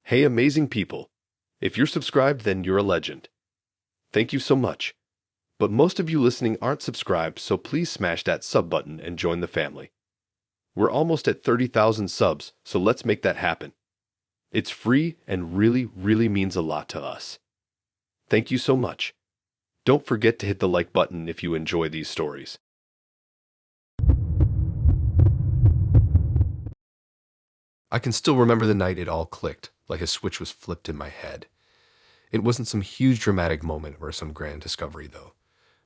Hey, amazing people. If you're subscribed, then you're a legend. Thank you so much. But most of you listening aren't subscribed, so please smash that sub button and join the family. We're almost at 30,000 subs, so let's make that happen. It's free and really means a lot to us. Thank you so much. Don't forget to hit the like button if you enjoy these stories. I can still remember the night it all clicked, like a switch was flipped in my head. It wasn't some huge dramatic moment or some grand discovery, though.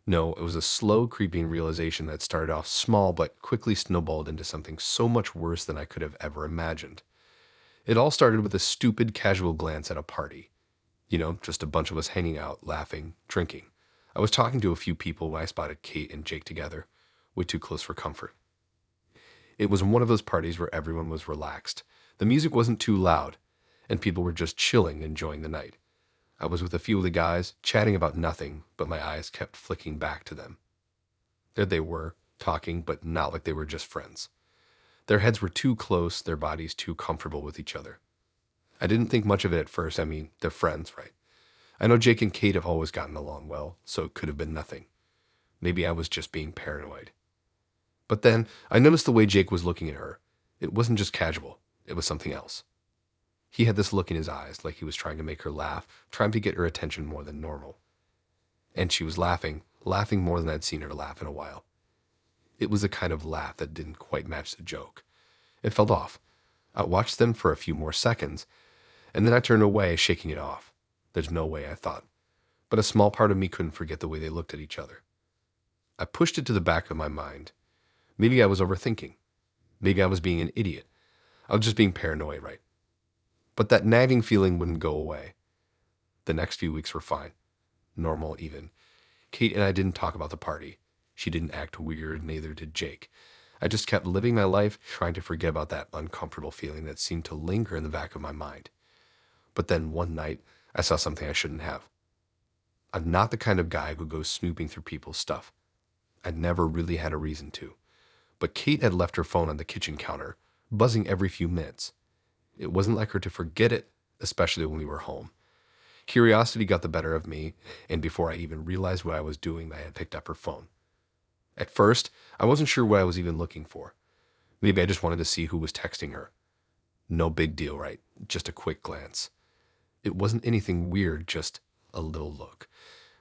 No, it was a slow, creeping realization that started off small but quickly snowballed into something so much worse than I could have ever imagined. It all started with a stupid, casual glance at a party. Just a bunch of us hanging out, laughing, drinking. I was talking to a few people when I spotted Kate and Jake together, way too close for comfort. It was one of those parties where everyone was relaxed. The music wasn't too loud, and people were just chilling, enjoying the night. I was with a few of the guys, chatting about nothing, but my eyes kept flicking back to them. There they were, talking, but not like they were just friends. Their heads were too close, their bodies too comfortable with each other. I didn't think much of it at first. I mean, they're friends, right? I know Jake and Kate have always gotten along well, so it could have been nothing. Maybe I was just being paranoid. But then I noticed the way Jake was looking at her. It wasn't just casual, it was something else. He had this look in his eyes, like he was trying to make her laugh, trying to get her attention more than normal. And she was laughing more than I'd seen her laugh in a while. It was a kind of laugh that didn't quite match the joke. It felt off. I watched them for a few more seconds, and then I turned away, shaking it off. There's no way, I thought. But a small part of me couldn't forget the way they looked at each other. I pushed it to the back of my mind. Maybe I was overthinking. Maybe I was being an idiot. I was just being paranoid, right? But that nagging feeling wouldn't go away. The next few weeks were fine. Normal, even. Kate and I didn't talk about the party. She didn't act weird, neither did Jake. I just kept living my life, trying to forget about that uncomfortable feeling that seemed to linger in the back of my mind. But then one night, I saw something I shouldn't have. I'm not the kind of guy who goes snooping through people's stuff. I'd never really had a reason to. But Kate had left her phone on the kitchen counter, buzzing every few minutes. It wasn't like her to forget it, especially when we were home. Curiosity got the better of me, and before I even realized what I was doing, I had picked up her phone. At first, I wasn't sure what I was even looking for. Maybe I just wanted to see who was texting her. No big deal, right? Just a quick glance. It wasn't anything weird, just a little look.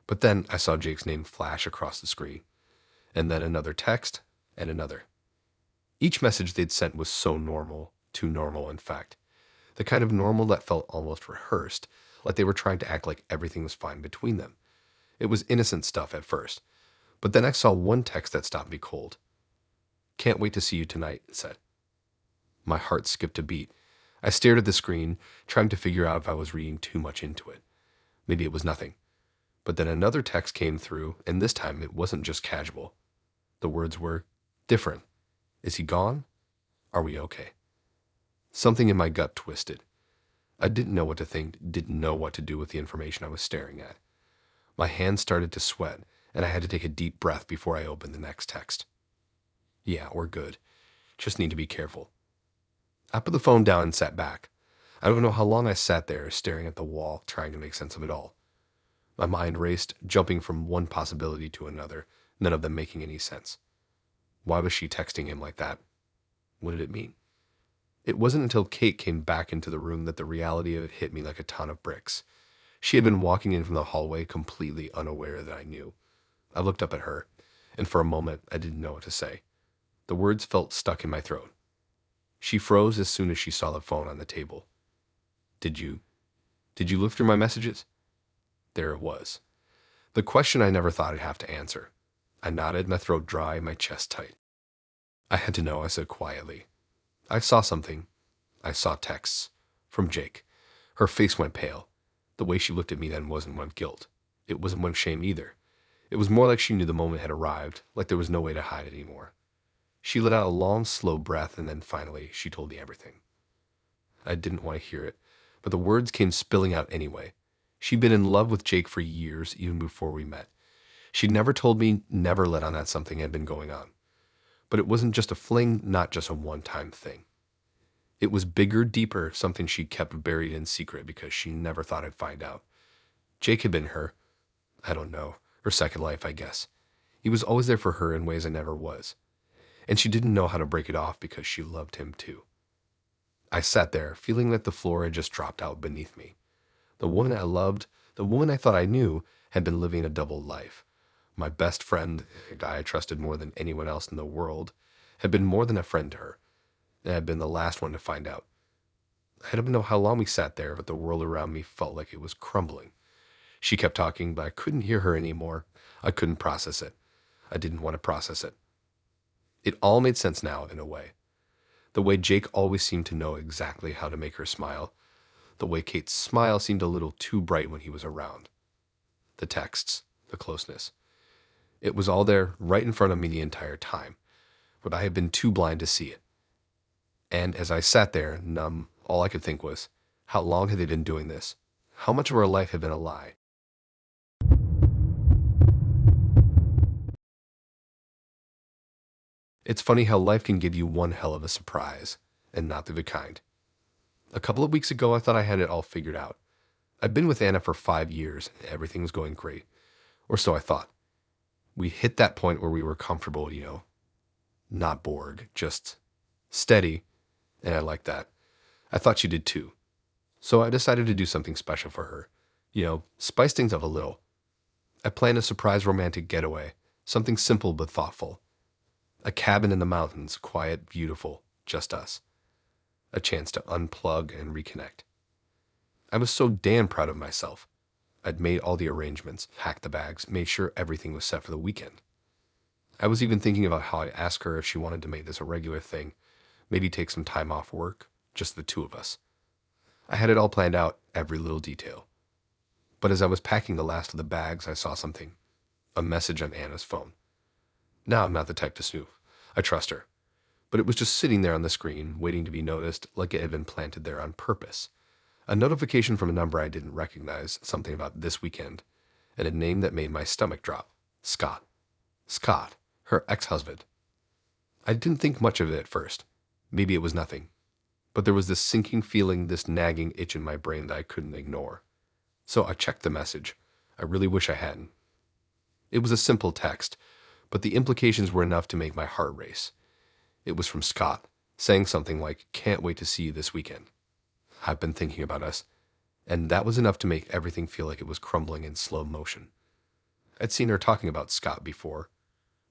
But then I saw Jake's name flash across the screen, and then another text, and another. Each message they'd sent was so normal, too normal, in fact. The kind of normal that felt almost rehearsed, like they were trying to act like everything was fine between them. It was innocent stuff at first, but then I saw one text that stopped me cold. "Can't wait to see you tonight," it said. My heart skipped a beat. I stared at the screen, trying to figure out if I was reading too much into it. Maybe it was nothing. But then another text came through, and this time it wasn't just casual. The words were, "Different. Is he gone? Are we okay?" Something in my gut twisted. I didn't know what to think, didn't know what to do with the information I was staring at. My hands started to sweat, and I had to take a deep breath before I opened the next text. "Yeah, we're good. Just need to be careful." I put the phone down and sat back. I don't know how long I sat there, staring at the wall, trying to make sense of it all. My mind raced, jumping from one possibility to another, none of them making any sense. Why was she texting him like that? What did it mean? It wasn't until Kate came back into the room that the reality of it hit me like a ton of bricks. She had been walking in from the hallway completely unaware that I knew. I looked up at her, and for a moment I didn't know what to say. The words felt stuck in my throat. She froze as soon as she saw the phone on the table. Did you look through my messages?" There it was. The question I never thought I'd have to answer. I nodded, my throat dry, my chest tight. "I had to know," I said quietly. "I saw something. I saw texts. From Jake." Her face went pale. The way she looked at me then wasn't one of guilt. It wasn't one of shame either. It was more like she knew the moment had arrived, like there was no way to hide it anymore. She let out a long, slow breath, and then finally she told me everything. I didn't want to hear it, but the words came spilling out anyway. She'd been in love with Jake for years, even before we met. She'd never told me, never let on that something had been going on. But it wasn't just a fling, not just a one-time thing. It was bigger, deeper, something she kept buried in secret because she never thought I'd find out. Jake had been I don't know, her second life, I guess. He was always there for her in ways I never was. And she didn't know how to break it off because she loved him too. I sat there, feeling that the floor had just dropped out beneath me. The woman I loved, the woman I thought I knew, had been living a double life. My best friend, a guy I trusted more than anyone else in the world, had been more than a friend to her, and I had been the last one to find out. I don't know how long we sat there, but the world around me felt like it was crumbling. She kept talking, but I couldn't hear her anymore. I couldn't process it. I didn't want to process it. It all made sense now, in a way. The way Jake always seemed to know exactly how to make her smile. The way Kate's smile seemed a little too bright when he was around. The texts, the closeness. It was all there, right in front of me the entire time, but I had been too blind to see it. And as I sat there, numb, all I could think was, how long had they been doing this? How much of our life had been a lie? It's funny how life can give you one hell of a surprise, and not through the kind. A couple of weeks ago, I thought I had it all figured out. I'd been with Anna for 5 years, and everything was going great. Or so I thought. We hit that point where we were comfortable, not bored, just steady, and I liked that. I thought she did too. So I decided to do something special for her. Spice things up a little. I planned a surprise romantic getaway, something simple but thoughtful. A cabin in the mountains, quiet, beautiful, just us. A chance to unplug and reconnect. I was so damn proud of myself. I'd made all the arrangements, packed the bags, made sure everything was set for the weekend. I was even thinking about how I'd ask her if she wanted to make this a regular thing, maybe take some time off work, just the two of us. I had it all planned out, every little detail. But as I was packing the last of the bags, I saw something. A message on Anna's phone. Now I'm not the type to snoop. I trust her. But it was just sitting there on the screen, waiting to be noticed, like it had been planted there on purpose. A notification from a number I didn't recognize, something about this weekend, and a name that made my stomach drop. Scott. Scott, her ex-husband. I didn't think much of it at first. Maybe it was nothing. But there was this sinking feeling, this nagging itch in my brain that I couldn't ignore. So I checked the message. I really wish I hadn't. It was a simple text, but the implications were enough to make my heart race. It was from Scott, saying something like, "Can't wait to see you this weekend. I've been thinking about us." And that was enough to make everything feel like it was crumbling in slow motion. I'd seen her talking about Scott before.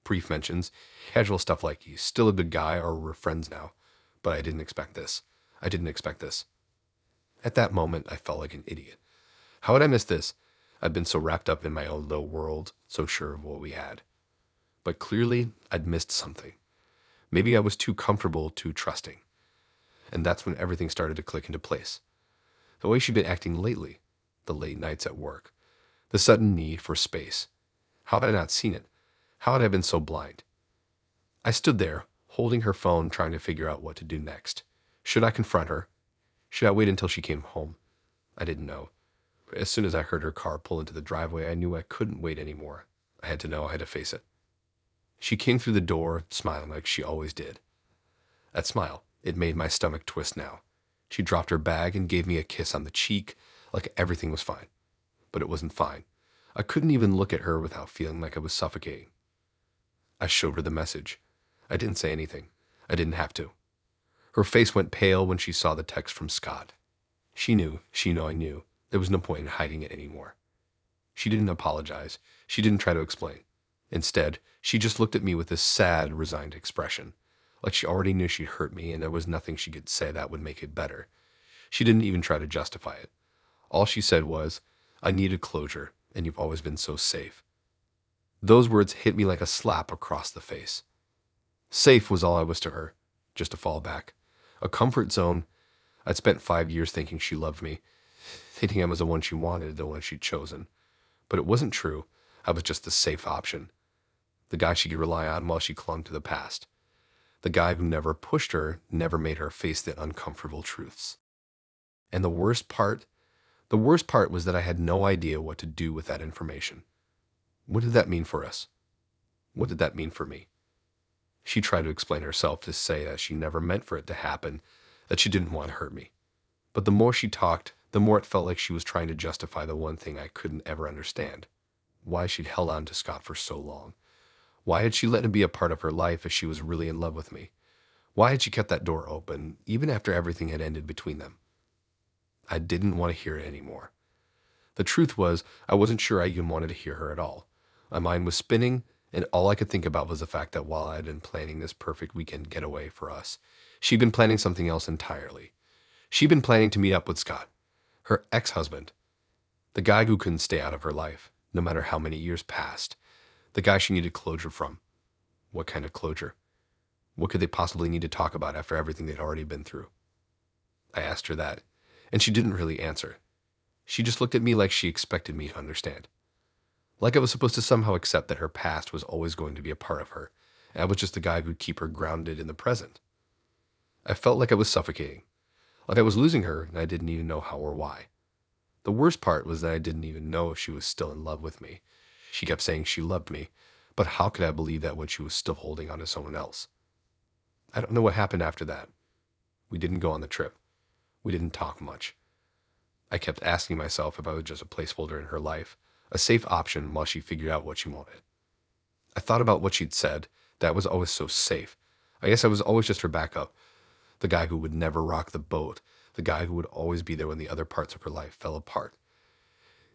Brief mentions, casual stuff like, "He's still a good guy," or "We're friends now." But I didn't expect this. I didn't expect this. At that moment, I felt like an idiot. How had I missed this? I'd been so wrapped up in my own little world, so sure of what we had. But clearly, I'd missed something. Maybe I was too comfortable, too trusting. And that's when everything started to click into place. The way she'd been acting lately, the late nights at work, the sudden need for space. How had I not seen it? How had I been so blind? I stood there, holding her phone, trying to figure out what to do next. Should I confront her? Should I wait until she came home? I didn't know. But as soon as I heard her car pull into the driveway, I knew I couldn't wait anymore. I had to know, I had to face it. She came through the door, smiling like she always did. That smile, it made my stomach twist now. She dropped her bag and gave me a kiss on the cheek, like everything was fine. But it wasn't fine. I couldn't even look at her without feeling like I was suffocating. I showed her the message. I didn't say anything. I didn't have to. Her face went pale when she saw the text from Scott. She knew I knew. There was no point in hiding it anymore. She didn't apologize. She didn't try to explain. Instead, she just looked at me with this sad, resigned expression, like she already knew she'd hurt me and there was nothing she could say that would make it better. She didn't even try to justify it. All she said was, "I needed closure, and you've always been so safe." Those words hit me like a slap across the face. Safe was all I was to her, just a fallback, a comfort zone. I'd spent 5 years thinking she loved me, thinking I was the one she wanted, the one she'd chosen. But it wasn't true. I was just the safe option. The guy she could rely on while she clung to the past. The guy who never pushed her, never made her face the uncomfortable truths. And the worst part was that I had no idea what to do with that information. What did that mean for us? What did that mean for me? She tried to explain herself, to say that she never meant for it to happen, that she didn't want to hurt me. But the more she talked, the more it felt like she was trying to justify the one thing I couldn't ever understand: why she'd held on to Scott for so long. Why had she let him be a part of her life if she was really in love with me? Why had she kept that door open, even after everything had ended between them? I didn't want to hear it anymore. The truth was, I wasn't sure I even wanted to hear her at all. My mind was spinning, and all I could think about was the fact that while I had been planning this perfect weekend getaway for us, she'd been planning something else entirely. She'd been planning to meet up with Scott, her ex-husband, the guy who couldn't stay out of her life, no matter how many years passed, the guy she needed closure from. What kind of closure? What could they possibly need to talk about after everything they'd already been through? I asked her that, and she didn't really answer. She just looked at me like she expected me to understand. Like I was supposed to somehow accept that her past was always going to be a part of her, and I was just the guy who'd keep her grounded in the present. I felt like I was suffocating, like I was losing her, and I didn't even know how or why. The worst part was that I didn't even know if she was still in love with me. She kept saying she loved me, but how could I believe that when she was still holding on to someone else? I don't know what happened after that. We didn't go on the trip. We didn't talk much. I kept asking myself if I was just a placeholder in her life, a safe option while she figured out what she wanted. I thought about what she'd said. That was always so safe. I guess I was always just her backup, the guy who would never rock the boat, the guy who would always be there when the other parts of her life fell apart.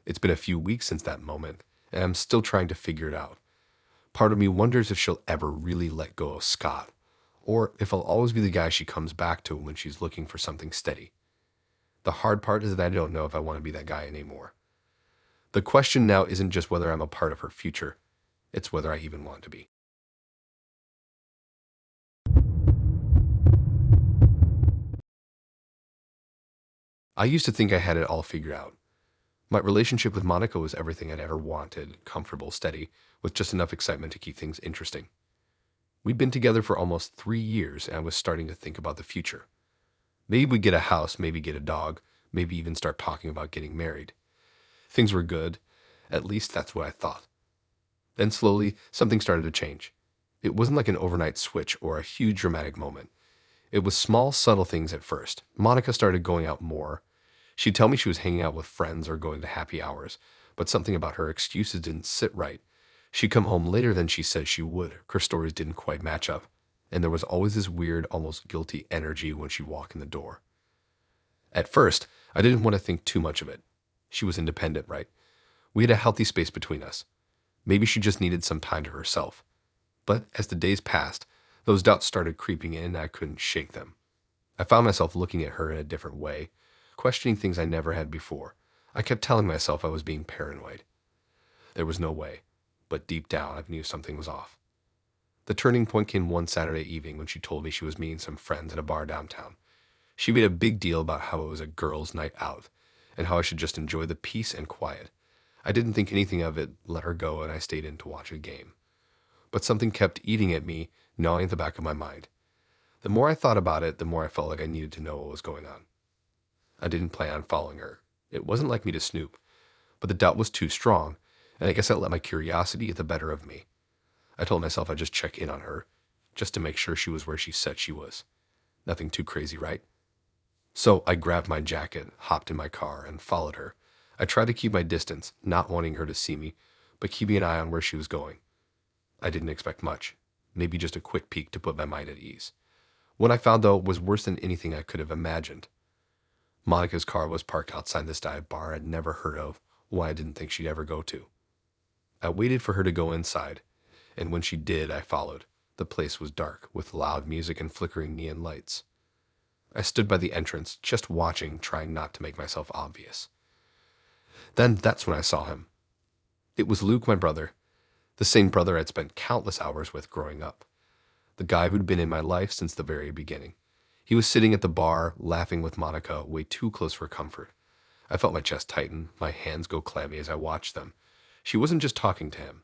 It's been a few weeks since that moment, and I'm still trying to figure it out. Part of me wonders if she'll ever really let go of Scott, or if I'll always be the guy she comes back to when she's looking for something steady. The hard part is that I don't know if I want to be that guy anymore. The question now isn't just whether I'm a part of her future, it's whether I even want to be. I used to think I had it all figured out. My relationship with Monica was everything I'd ever wanted: comfortable, steady, with just enough excitement to keep things interesting. We'd been together for almost 3 years, and I was starting to think about the future. Maybe we'd get a house, maybe get a dog, maybe even start talking about getting married. Things were good. At least that's what I thought. Then slowly, something started to change. It wasn't like an overnight switch or a huge dramatic moment. It was small, subtle things at first. Monica started going out more. She'd tell me she was hanging out with friends or going to happy hours, but something about her excuses didn't sit right. She'd come home later than she said she would. Her stories didn't quite match up, and there was always this weird, almost guilty energy when she'd walk in the door. At first, I didn't want to think too much of it. She was independent, right? We had a healthy space between us. Maybe she just needed some time to herself. But as the days passed, those doubts started creeping in and I couldn't shake them. I found myself looking at her in a different way, questioning things I never had before. I kept telling myself I was being paranoid. There was no way, but deep down I knew something was off. The turning point came one Saturday evening when she told me she was meeting some friends at a bar downtown. She made a big deal about how it was a girls' night out, and how I should just enjoy the peace and quiet. I didn't think anything of it, let her go, and I stayed in to watch a game. But something kept eating at me, gnawing at the back of my mind. The more I thought about it, the more I felt like I needed to know what was going on. I didn't plan on following her. It wasn't like me to snoop, but the doubt was too strong, and I guess I let my curiosity get the better of me. I told myself I'd just check in on her, just to make sure she was where she said she was. Nothing too crazy, right? So I grabbed my jacket, hopped in my car, and followed her. I tried to keep my distance, not wanting her to see me, but keeping an eye on where she was going. I didn't expect much, maybe just a quick peek to put my mind at ease. What I found, though, was worse than anything I could have imagined. Monica's car was parked outside this dive bar I'd never heard of, one I didn't think she'd ever go to. I waited for her to go inside, and when she did, I followed. The place was dark, with loud music and flickering neon lights. I stood by the entrance, just watching, trying not to make myself obvious. Then that's when I saw him. It was Luke, my brother, the same brother I'd spent countless hours with growing up, the guy who'd been in my life since the very beginning. He was sitting at the bar, laughing with Monica, way too close for comfort. I felt my chest tighten, my hands go clammy as I watched them. She wasn't just talking to him.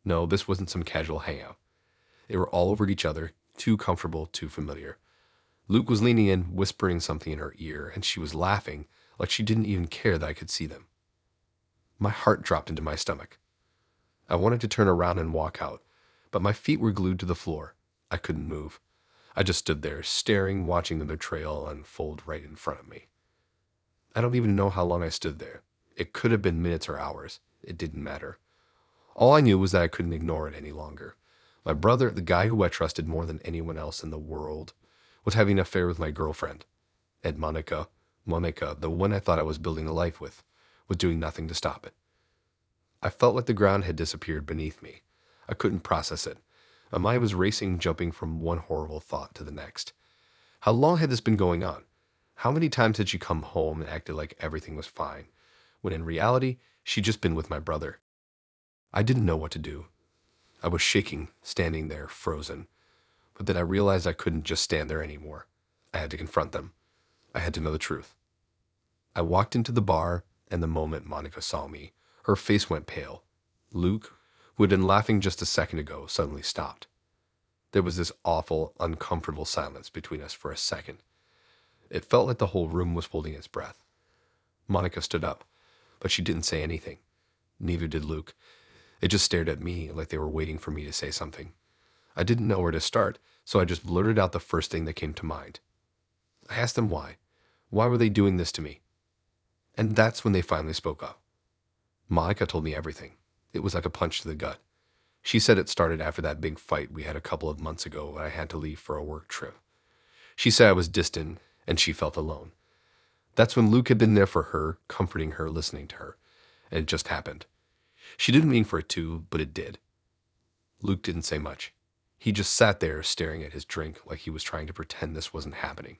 No, this wasn't some casual hangout. They were all over each other, too comfortable, too familiar. Luke was leaning in, whispering something in her ear, and she was laughing, like she didn't even care that I could see them. My heart dropped into my stomach. I wanted to turn around and walk out, but my feet were glued to the floor. I couldn't move. I just stood there, staring, watching the betrayal unfold right in front of me. I don't even know how long I stood there. It could have been minutes or hours. It didn't matter. All I knew was that I couldn't ignore it any longer. My brother, the guy who I trusted more than anyone else in the world, was having an affair with my girlfriend. And Monica, the one I thought I was building a life with, was doing nothing to stop it. I felt like the ground had disappeared beneath me. I couldn't process it. My mind was racing, jumping from one horrible thought to the next. How long had this been going on? How many times had she come home and acted like everything was fine, when in reality, she'd just been with my brother? I didn't know what to do. I was shaking, standing there, frozen. But then I realized I couldn't just stand there anymore. I had to confront them. I had to know the truth. I walked into the bar, and the moment Monica saw me, her face went pale. Luke, who had been laughing just a second ago, suddenly stopped. There was this awful, uncomfortable silence between us for a second. It felt like the whole room was holding its breath. Monica stood up, but she didn't say anything. Neither did Luke. They just stared at me like they were waiting for me to say something. I didn't know where to start, so I just blurted out the first thing that came to mind. I asked them why. Why were they doing this to me? And that's when they finally spoke up. Monica told me everything. It was like a punch to the gut. She said it started after that big fight we had a couple of months ago when I had to leave for a work trip. She said I was distant and she felt alone. That's when Luke had been there for her, comforting her, listening to her. And it just happened. She didn't mean for it to, but it did. Luke didn't say much. He just sat there staring at his drink like he was trying to pretend this wasn't happening.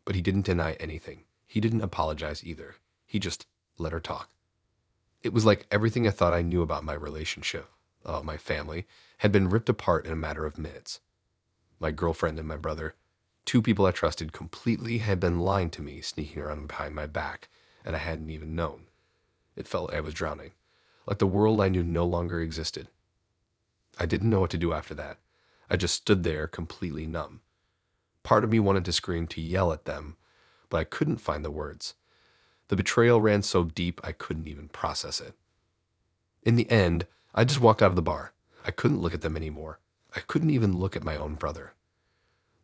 But he didn't deny anything. He didn't apologize either. He just let her talk. It was like everything I thought I knew about my relationship, about my family, had been ripped apart in a matter of minutes. My girlfriend and my brother, two people I trusted completely, had been lying to me, sneaking around behind my back, and I hadn't even known. It felt like I was drowning, like the world I knew no longer existed. I didn't know what to do after that. I just stood there completely numb. Part of me wanted to scream, to yell at them, but I couldn't find the words. The betrayal ran so deep I couldn't even process it. In the end, I just walked out of the bar. I couldn't look at them anymore. I couldn't even look at my own brother.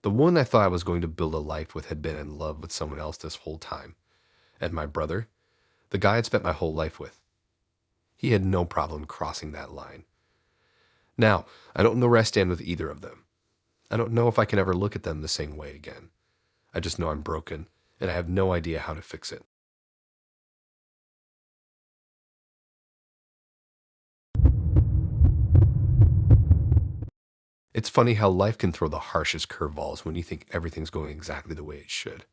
The one I thought I was going to build a life with had been in love with someone else this whole time. And my brother, the guy I'd spent my whole life with, he had no problem crossing that line. Now, I don't know where I stand with either of them. I don't know if I can ever look at them the same way again. I just know I'm broken, and I have no idea how to fix it. It's funny how life can throw the harshest curveballs when you think everything's going exactly the way it should.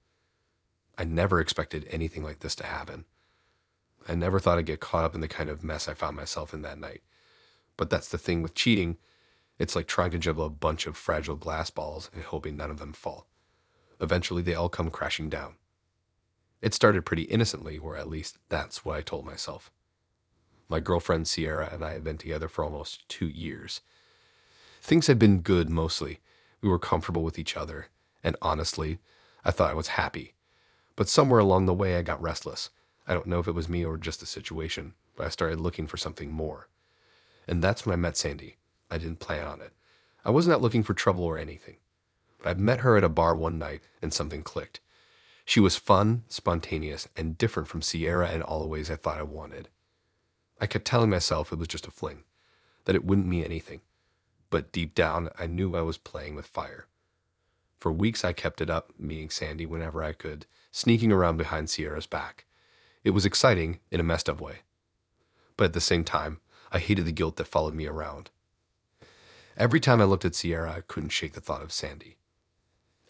I never expected anything like this to happen. I never thought I'd get caught up in the kind of mess I found myself in that night. But that's the thing with cheating. It's like trying to juggle a bunch of fragile glass balls and hoping none of them fall. Eventually, they all come crashing down. It started pretty innocently, or at least that's what I told myself. My girlfriend Sierra and I had been together for almost 2 years. Things had been good mostly. We were comfortable with each other, and honestly, I thought I was happy. But somewhere along the way, I got restless. I don't know if it was me or just the situation, but I started looking for something more. And that's when I met Sandy. I didn't plan on it. I wasn't out looking for trouble or anything. But I met her at a bar one night, and something clicked. She was fun, spontaneous, and different from Sierra in all the ways I thought I wanted. I kept telling myself it was just a fling, that it wouldn't mean anything. But deep down, I knew I was playing with fire. For weeks, I kept it up, meeting Sandy whenever I could, sneaking around behind Sierra's back. It was exciting in a messed up way. But at the same time, I hated the guilt that followed me around. Every time I looked at Sierra, I couldn't shake the thought of Sandy.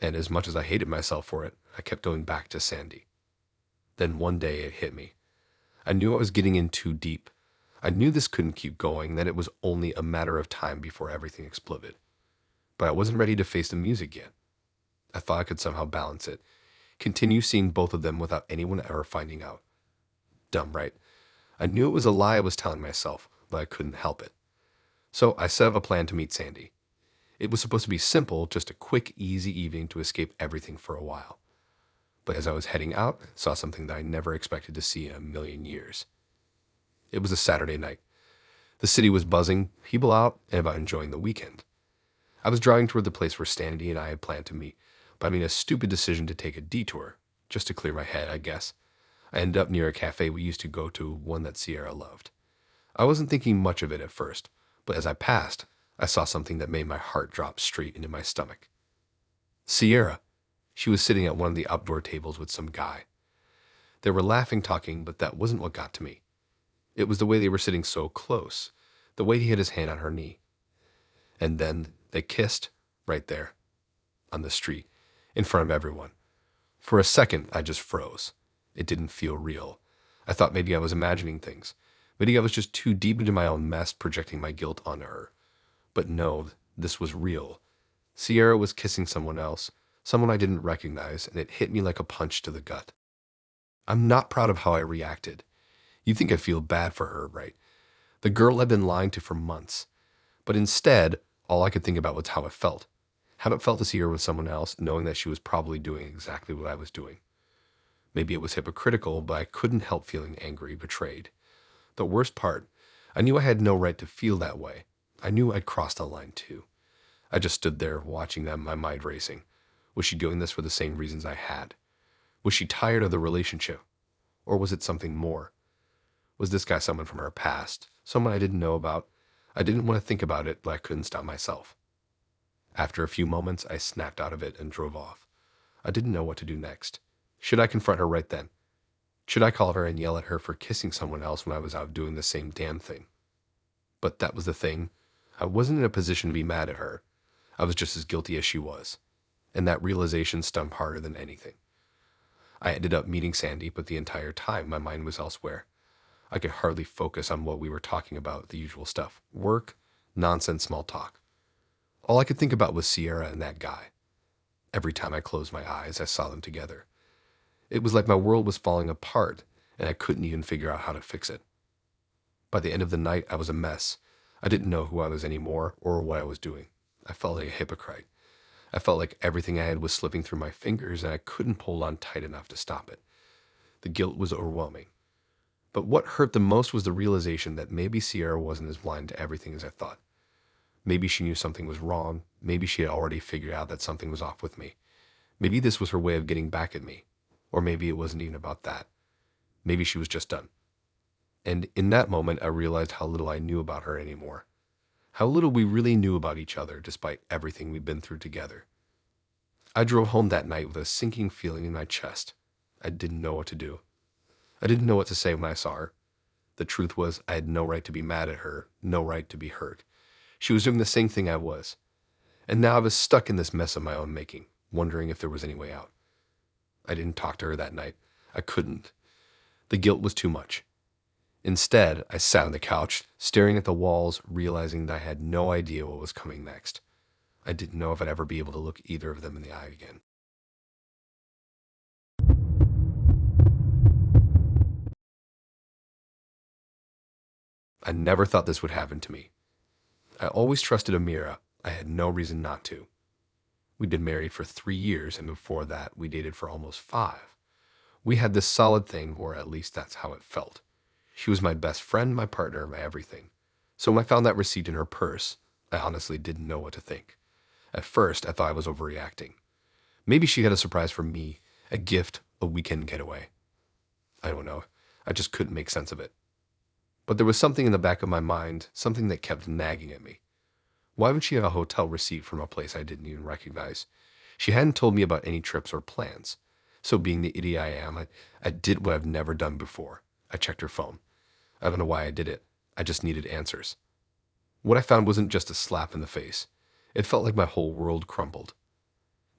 And as much as I hated myself for it, I kept going back to Sandy. Then one day it hit me. I knew I was getting in too deep. I knew this couldn't keep going, that it was only a matter of time before everything exploded. But I wasn't ready to face the music yet. I thought I could somehow balance it, continue seeing both of them without anyone ever finding out. Dumb, right? I knew it was a lie I was telling myself, but I couldn't help it. So I set up a plan to meet Sandy. It was supposed to be simple, just a quick, easy evening to escape everything for a while. But as I was heading out, I saw something that I never expected to see in a million years. It was a Saturday night. The city was buzzing, people out and about enjoying the weekend. I was driving toward the place where Sandy and I had planned to meet, but I made a stupid decision to take a detour, just to clear my head, I guess. I ended up near a cafe we used to go to, one that Sierra loved. I wasn't thinking much of it at first, but as I passed, I saw something that made my heart drop straight into my stomach. Sierra. She was sitting at one of the outdoor tables with some guy. They were laughing, talking, but that wasn't what got to me. It was the way they were sitting so close, the way he had his hand on her knee. And then they kissed right there, on the street, in front of everyone. For a second, I just froze. It didn't feel real. I thought maybe I was imagining things. Maybe I was just too deep into my own mess, projecting my guilt onto her. But no, this was real. Sierra was kissing someone else, someone I didn't recognize, and it hit me like a punch to the gut. I'm not proud of how I reacted. You think I feel bad for her, right? The girl I've been lying to for months. But instead, all I could think about was how it felt. How it felt to see her with someone else, knowing that she was probably doing exactly what I was doing. Maybe it was hypocritical, but I couldn't help feeling angry, betrayed. The worst part, I knew I had no right to feel that way. I knew I'd crossed the line too. I just stood there, watching them, my mind racing. Was she doing this for the same reasons I had? Was she tired of the relationship? Or was it something more? Was this guy someone from her past? Someone I didn't know about? I didn't want to think about it, but I couldn't stop myself. After a few moments, I snapped out of it and drove off. I didn't know what to do next. Should I confront her right then? Should I call her and yell at her for kissing someone else when I was out doing the same damn thing? But that was the thing. I wasn't in a position to be mad at her. I was just as guilty as she was. And that realization stung harder than anything. I ended up meeting Sandy, but the entire time my mind was elsewhere. I could hardly focus on what we were talking about, the usual stuff. Work, nonsense, small talk. All I could think about was Sierra and that guy. Every time I closed my eyes, I saw them together. It was like my world was falling apart, and I couldn't even figure out how to fix it. By the end of the night, I was a mess. I didn't know who I was anymore or what I was doing. I felt like a hypocrite. I felt like everything I had was slipping through my fingers, and I couldn't hold on tight enough to stop it. The guilt was overwhelming. But what hurt the most was the realization that maybe Sierra wasn't as blind to everything as I thought. Maybe she knew something was wrong. Maybe she had already figured out that something was off with me. Maybe this was her way of getting back at me. Or maybe it wasn't even about that. Maybe she was just done. And in that moment, I realized how little I knew about her anymore. How little we really knew about each other, despite everything we'd been through together. I drove home that night with a sinking feeling in my chest. I didn't know what to do. I didn't know what to say when I saw her. The truth was, I had no right to be mad at her, no right to be hurt. She was doing the same thing I was. And now I was stuck in this mess of my own making, wondering if there was any way out. I didn't talk to her that night. I couldn't. The guilt was too much. Instead, I sat on the couch, staring at the walls, realizing that I had no idea what was coming next. I didn't know if I'd ever be able to look either of them in the eye again. I never thought this would happen to me. I always trusted Amira. I had no reason not to. We'd been married for 3 years, and before that, we dated for almost 5. We had this solid thing, or at least that's how it felt. She was my best friend, my partner, my everything. So when I found that receipt in her purse, I honestly didn't know what to think. At first, I thought I was overreacting. Maybe she had a surprise for me, a gift, a weekend getaway. I don't know. I just couldn't make sense of it. But there was something in the back of my mind, something that kept nagging at me. Why would she have a hotel receipt from a place I didn't even recognize? She hadn't told me about any trips or plans. So being the idiot I am, I did what I've never done before. I checked her phone. I don't know why I did it. I just needed answers. What I found wasn't just a slap in the face. It felt like my whole world crumbled.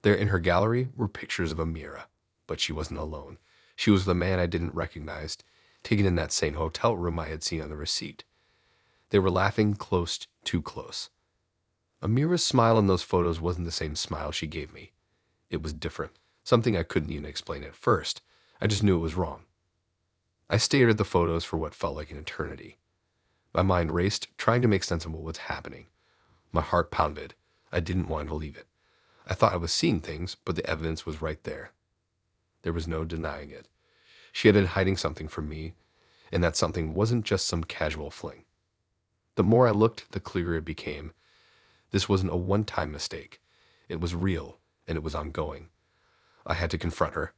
There in her gallery were pictures of Amira, but she wasn't alone. She was the man I didn't recognize, taken in that same hotel room I had seen on the receipt. They were laughing close, too close. Amira's smile in those photos wasn't the same smile she gave me. It was different, something I couldn't even explain at first. I just knew it was wrong. I stared at the photos for what felt like an eternity. My mind raced, trying to make sense of what was happening. My heart pounded. I didn't want to believe it. I thought I was seeing things, but the evidence was right there. There was no denying it. She had been hiding something from me, and that something wasn't just some casual fling. The more I looked, the clearer it became. This wasn't a one-time mistake. It was real, and it was ongoing. I had to confront her.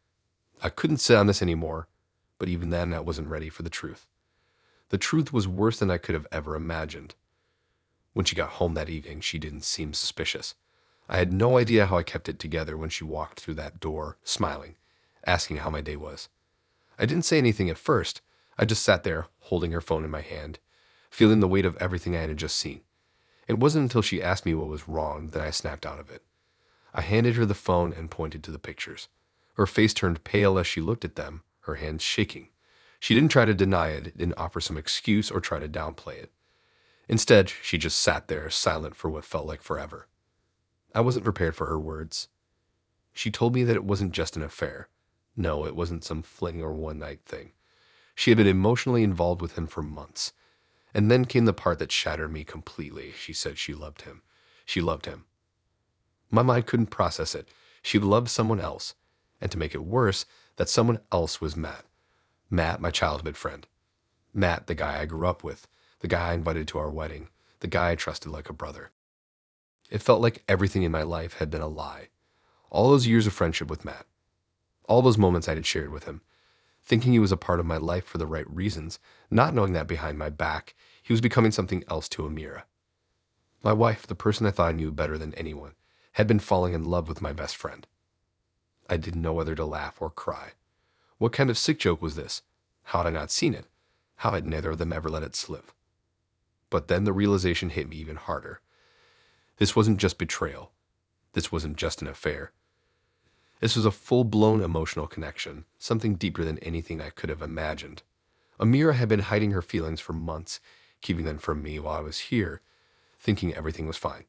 I couldn't sit on this anymore, but even then I wasn't ready for the truth. The truth was worse than I could have ever imagined. When she got home that evening, she didn't seem suspicious. I had no idea how I kept it together when she walked through that door, smiling, asking how my day was. I didn't say anything at first. I just sat there, holding her phone in my hand, feeling the weight of everything I had just seen. It wasn't until she asked me what was wrong that I snapped out of it. I handed her the phone and pointed to the pictures. Her face turned pale as she looked at them, her hands shaking. She didn't try to deny it, didn't offer some excuse or try to downplay it. Instead, she just sat there, silent for what felt like forever. I wasn't prepared for her words. She told me that it wasn't just an affair. No, it wasn't some fling or one-night thing. She had been emotionally involved with him for months. And then came the part that shattered me completely. She said she loved him. She loved him. My mind couldn't process it. She loved someone else. And to make it worse, that someone else was Matt. Matt, my childhood friend. Matt, the guy I grew up with. The guy I invited to our wedding. The guy I trusted like a brother. It felt like everything in my life had been a lie. All those years of friendship with Matt. All those moments I had shared with him. Thinking he was a part of my life for the right reasons, not knowing that behind my back, he was becoming something else to Amira. My wife, the person I thought I knew better than anyone, had been falling in love with my best friend. I didn't know whether to laugh or cry. What kind of sick joke was this? How had I not seen it? How had neither of them ever let it slip? But then the realization hit me even harder. This wasn't just betrayal. This wasn't just an affair. This was a full-blown emotional connection, something deeper than anything I could have imagined. Amira had been hiding her feelings for months, keeping them from me while I was here, thinking everything was fine.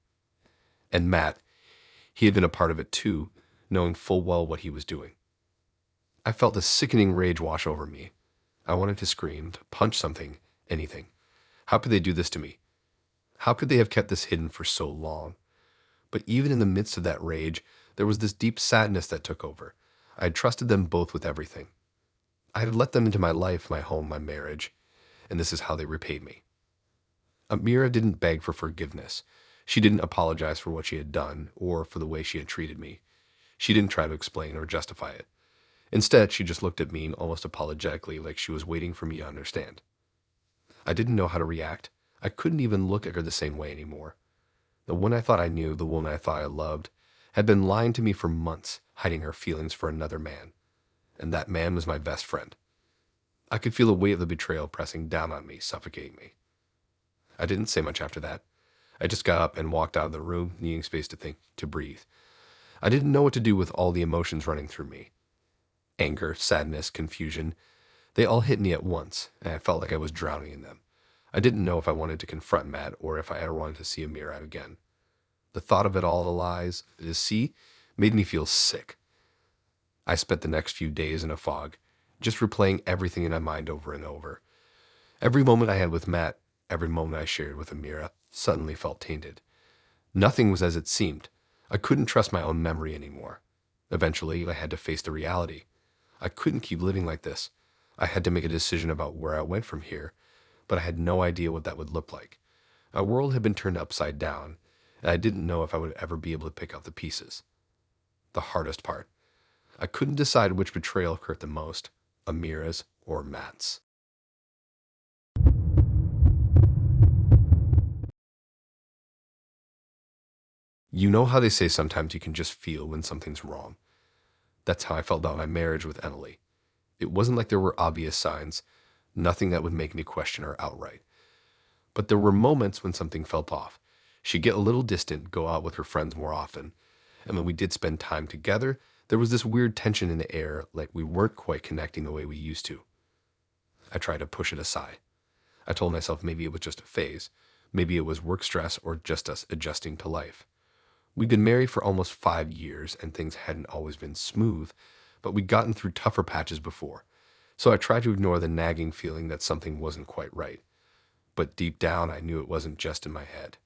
And Matt, he had been a part of it too, knowing full well what he was doing. I felt a sickening rage wash over me. I wanted to scream, to punch something, anything. How could they do this to me? How could they have kept this hidden for so long? But even in the midst of that rage, there was this deep sadness that took over. I had trusted them both with everything. I had let them into my life, my home, my marriage, and this is how they repaid me. Amira didn't beg for forgiveness. She didn't apologize for what she had done or for the way she had treated me. She didn't try to explain or justify it. Instead, she just looked at me almost apologetically, like she was waiting for me to understand. I didn't know how to react. I couldn't even look at her the same way anymore. The one I thought I knew, the woman I thought I loved, had been lying to me for months, hiding her feelings for another man. And that man was my best friend. I could feel the weight of the betrayal pressing down on me, suffocating me. I didn't say much after that. I just got up and walked out of the room, needing space to think, to breathe. I didn't know what to do with all the emotions running through me. Anger, sadness, confusion, they all hit me at once, and I felt like I was drowning in them. I didn't know if I wanted to confront Matt or if I ever wanted to see Amira again. The thought of it all, the lies, the deceit, made me feel sick. I spent the next few days in a fog, just replaying everything in my mind over and over. Every moment I had with Matt, every moment I shared with Amira, suddenly felt tainted. Nothing was as it seemed. I couldn't trust my own memory anymore. Eventually, I had to face the reality. I couldn't keep living like this. I had to make a decision about where I went from here, but I had no idea what that would look like. My world had been turned upside down, and I didn't know if I would ever be able to pick up the pieces. The hardest part. I couldn't decide which betrayal hurt the most, Amira's or Matt's. You know how they say sometimes you can just feel when something's wrong? That's how I felt about my marriage with Emily. It wasn't like there were obvious signs, nothing that would make me question her outright. But there were moments when something felt off. She'd get a little distant, go out with her friends more often. And when we did spend time together, there was this weird tension in the air, like we weren't quite connecting the way we used to. I tried to push it aside. I told myself maybe it was just a phase. Maybe it was work stress or just us adjusting to life. We'd been married for almost 5 years and things hadn't always been smooth, but we'd gotten through tougher patches before. So I tried to ignore the nagging feeling that something wasn't quite right. But deep down, I knew it wasn't just in my head.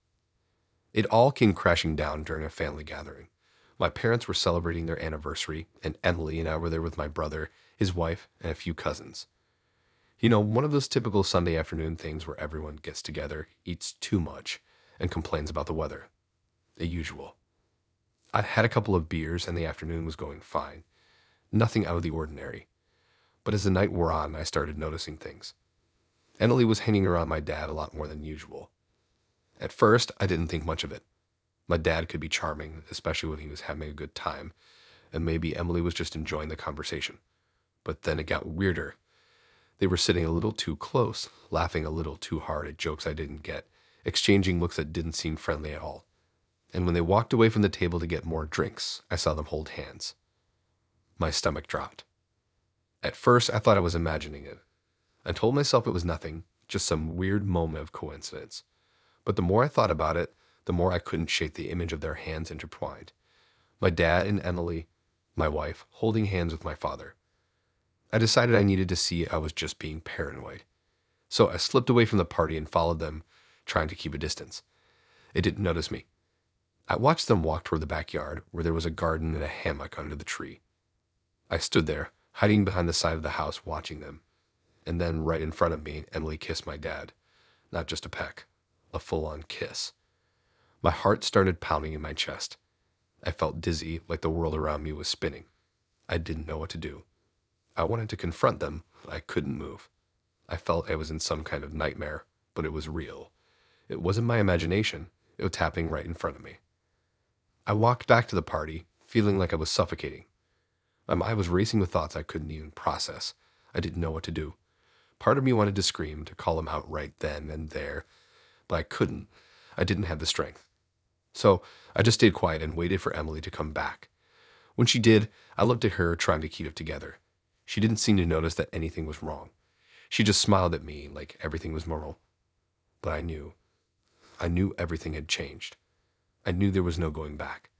It all came crashing down during a family gathering. My parents were celebrating their anniversary, and Emily and I were there with my brother, his wife, and a few cousins. You know, one of those typical Sunday afternoon things where everyone gets together, eats too much, and complains about the weather. the usual. I had a couple of beers and the afternoon was going fine. Nothing out of the ordinary. But as the night wore on, I started noticing things. Emily was hanging around my dad a lot more than usual. At first, I didn't think much of it. My dad could be charming, especially when he was having a good time, and maybe Emily was just enjoying the conversation. But then it got weirder. They were sitting a little too close, laughing a little too hard at jokes I didn't get, exchanging looks that didn't seem friendly at all. And when they walked away from the table to get more drinks, I saw them hold hands. My stomach dropped. At first, I thought I was imagining it. I told myself it was nothing, just some weird moment of coincidence. But the more I thought about it, the more I couldn't shake the image of their hands intertwined. My dad and Emily, my wife, holding hands with my father. I decided I needed to see I was just being paranoid. So I slipped away from the party and followed them, trying to keep a distance. They didn't notice me. I watched them walk toward the backyard, where there was a garden and a hammock under the tree. I stood there, hiding behind the side of the house, watching them. And then, right in front of me, Emily kissed my dad. Not just a peck, a full-on kiss. My heart started pounding in my chest. I felt dizzy, like the world around me was spinning. I didn't know what to do. I wanted to confront them, but I couldn't move. I felt I was in some kind of nightmare, but it was real. It wasn't my imagination. It was happening right in front of me. I walked back to the party, feeling like I was suffocating. My mind was racing with thoughts I couldn't even process. I didn't know what to do. Part of me wanted to scream, to call him out right then and there, but I couldn't. I didn't have the strength. So I just stayed quiet and waited for Emily to come back. When she did, I looked at her, trying to keep it together. She didn't seem to notice that anything was wrong. She just smiled at me like everything was normal. But I knew. I knew everything had changed. I knew there was no going back.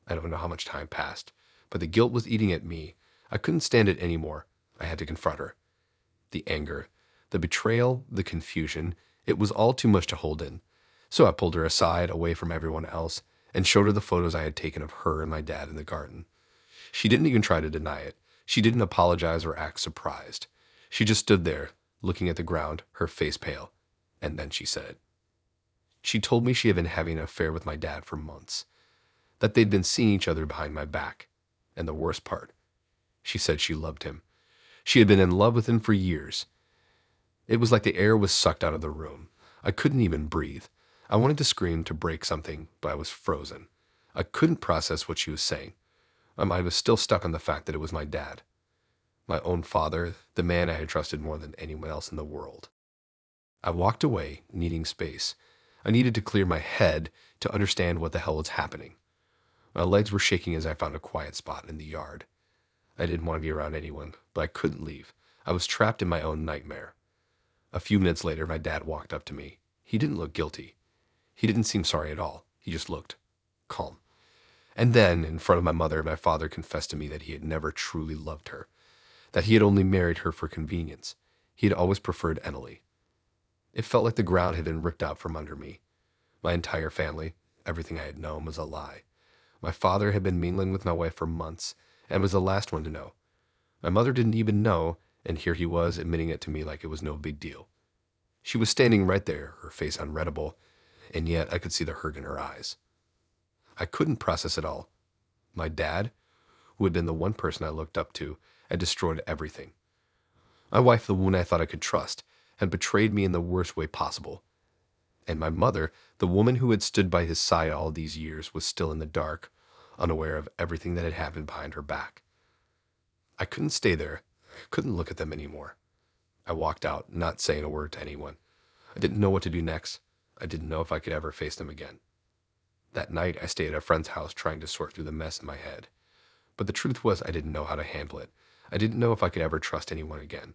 I don't know how much time passed, but the guilt was eating at me. I couldn't stand it anymore. I had to confront her. The anger, the betrayal, the confusion, it was all too much to hold in. So I pulled her aside, away from everyone else, and showed her the photos I had taken of her and my dad in the garden. She didn't even try to deny it. She didn't apologize or act surprised. She just stood there, looking at the ground, her face pale. And then she said it. She told me she had been having an affair with my dad for months, that they'd been seeing each other behind my back. And the worst part, she said she loved him. She had been in love with him for years. It was like the air was sucked out of the room. I couldn't even breathe. I wanted to scream, to break something, but I was frozen. I couldn't process what she was saying. My mind was still stuck on the fact that it was my dad. My own father, the man I had trusted more than anyone else in the world. I walked away, needing space. I needed to clear my head to understand what the hell was happening. My legs were shaking as I found a quiet spot in the yard. I didn't want to be around anyone, but I couldn't leave. I was trapped in my own nightmare. A few minutes later, my dad walked up to me. He didn't look guilty. He didn't seem sorry at all. He just looked calm. And then, in front of my mother, my father confessed to me that he had never truly loved her, that he had only married her for convenience. He had always preferred Emily. It felt like the ground had been ripped out from under me. My entire family, everything I had known, was a lie. My father had been mingling with my wife for months and was the last one to know. My mother didn't even know, and here he was admitting it to me like it was no big deal. She was standing right there, her face unreadable, and yet I could see the hurt in her eyes. I couldn't process it all. My dad, who had been the one person I looked up to, had destroyed everything. My wife, the woman I thought I could trust, had betrayed me in the worst way possible. And my mother, the woman who had stood by his side all these years, was still in the dark, unaware of everything that had happened behind her back. I couldn't stay there. I couldn't look at them anymore. I walked out, not saying a word to anyone. I didn't know what to do next. I didn't know if I could ever face them again. That night, I stayed at a friend's house trying to sort through the mess in my head. But the truth was, I didn't know how to handle it. I didn't know if I could ever trust anyone again.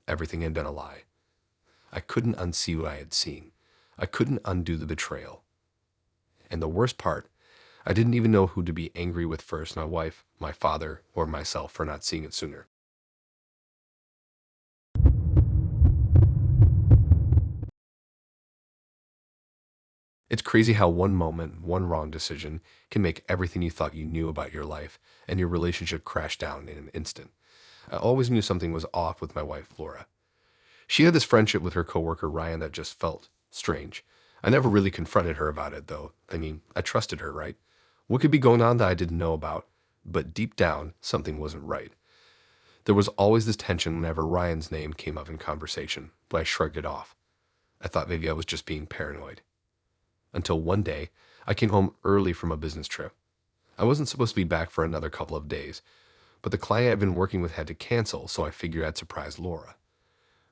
Everything had been a lie. I couldn't unsee what I had seen. I couldn't undo the betrayal. And the worst part, I didn't even know who to be angry with first, my wife, my father, or myself for not seeing it sooner. It's crazy how one moment, one wrong decision, can make everything you thought you knew about your life and your relationship crash down in an instant. I always knew something was off with my wife, Laura. She had this friendship with her coworker, Ryan, that just felt strange. I never really confronted her about it, though. I mean, I trusted her, right? What could be going on that I didn't know about? But deep down, something wasn't right. There was always this tension whenever Ryan's name came up in conversation, but I shrugged it off. I thought maybe I was just being paranoid. Until one day, I came home early from a business trip. I wasn't supposed to be back for another couple of days, but the client I'd been working with had to cancel, so I figured I'd surprise Laura.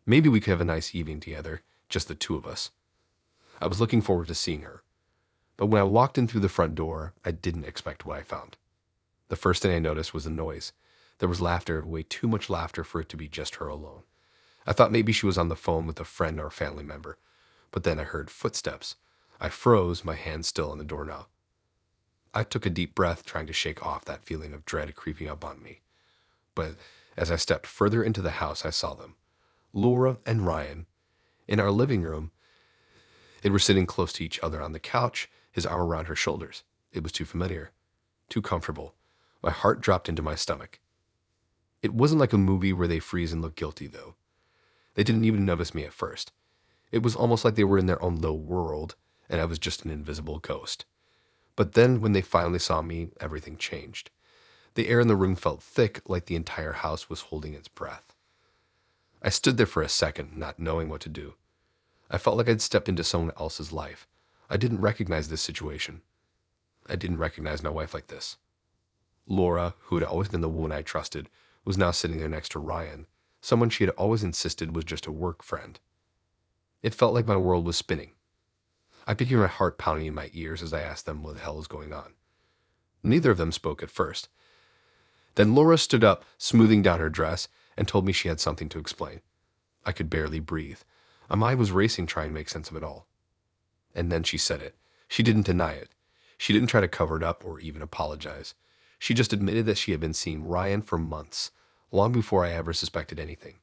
Maybe we could have a nice evening together, just the two of us. I was looking forward to seeing her. But when I walked in through the front door, I didn't expect what I found. The first thing I noticed was the noise. There was laughter, way too much laughter for it to be just her alone. I thought maybe she was on the phone with a friend or a family member, but then I heard footsteps. I froze, my hand still on the doorknob. I took a deep breath, trying to shake off that feeling of dread creeping up on me. But as I stepped further into the house, I saw them. Laura and Ryan. In our living room, they were sitting close to each other on the couch, his arm around her shoulders. It was too familiar, too comfortable. My heart dropped into my stomach. It wasn't like a movie where they freeze and look guilty, though. They didn't even notice me at first. It was almost like they were in their own little world, and I was just an invisible ghost. But then, when they finally saw me, everything changed. The air in the room felt thick, like the entire house was holding its breath. I stood there for a second, not knowing what to do. I felt like I'd stepped into someone else's life. I didn't recognize this situation. I didn't recognize my wife like this. Laura, who had always been the woman I trusted, was now sitting there next to Ryan, someone she had always insisted was just a work friend. It felt like my world was spinning. I could hear my heart pounding in my ears as I asked them what the hell was going on. Neither of them spoke at first. Then Laura stood up, smoothing down her dress, and told me she had something to explain. I could barely breathe. My mind was racing trying to make sense of it all. And then she said it. She didn't deny it. She didn't try to cover it up or even apologize. She just admitted that she had been seeing Ryan for months, long before I ever suspected anything.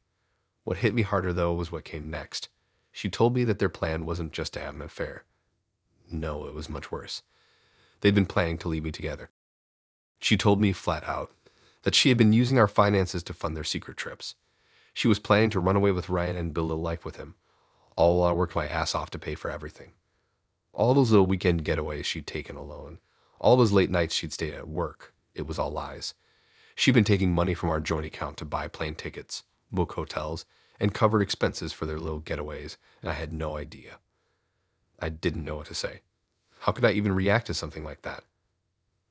What hit me harder, though, was what came next. She told me that their plan wasn't just to have an affair. No, it was much worse. They'd been planning to leave me together. She told me flat out that she had been using our finances to fund their secret trips. She was planning to run away with Ryan and build a life with him, all while I worked my ass off to pay for everything. All those little weekend getaways she'd taken alone, all those late nights she'd stayed at work, it was all lies. She'd been taking money from our joint account to buy plane tickets, book hotels, and cover expenses for their little getaways, and I had no idea. I didn't know what to say. How could I even react to something like that?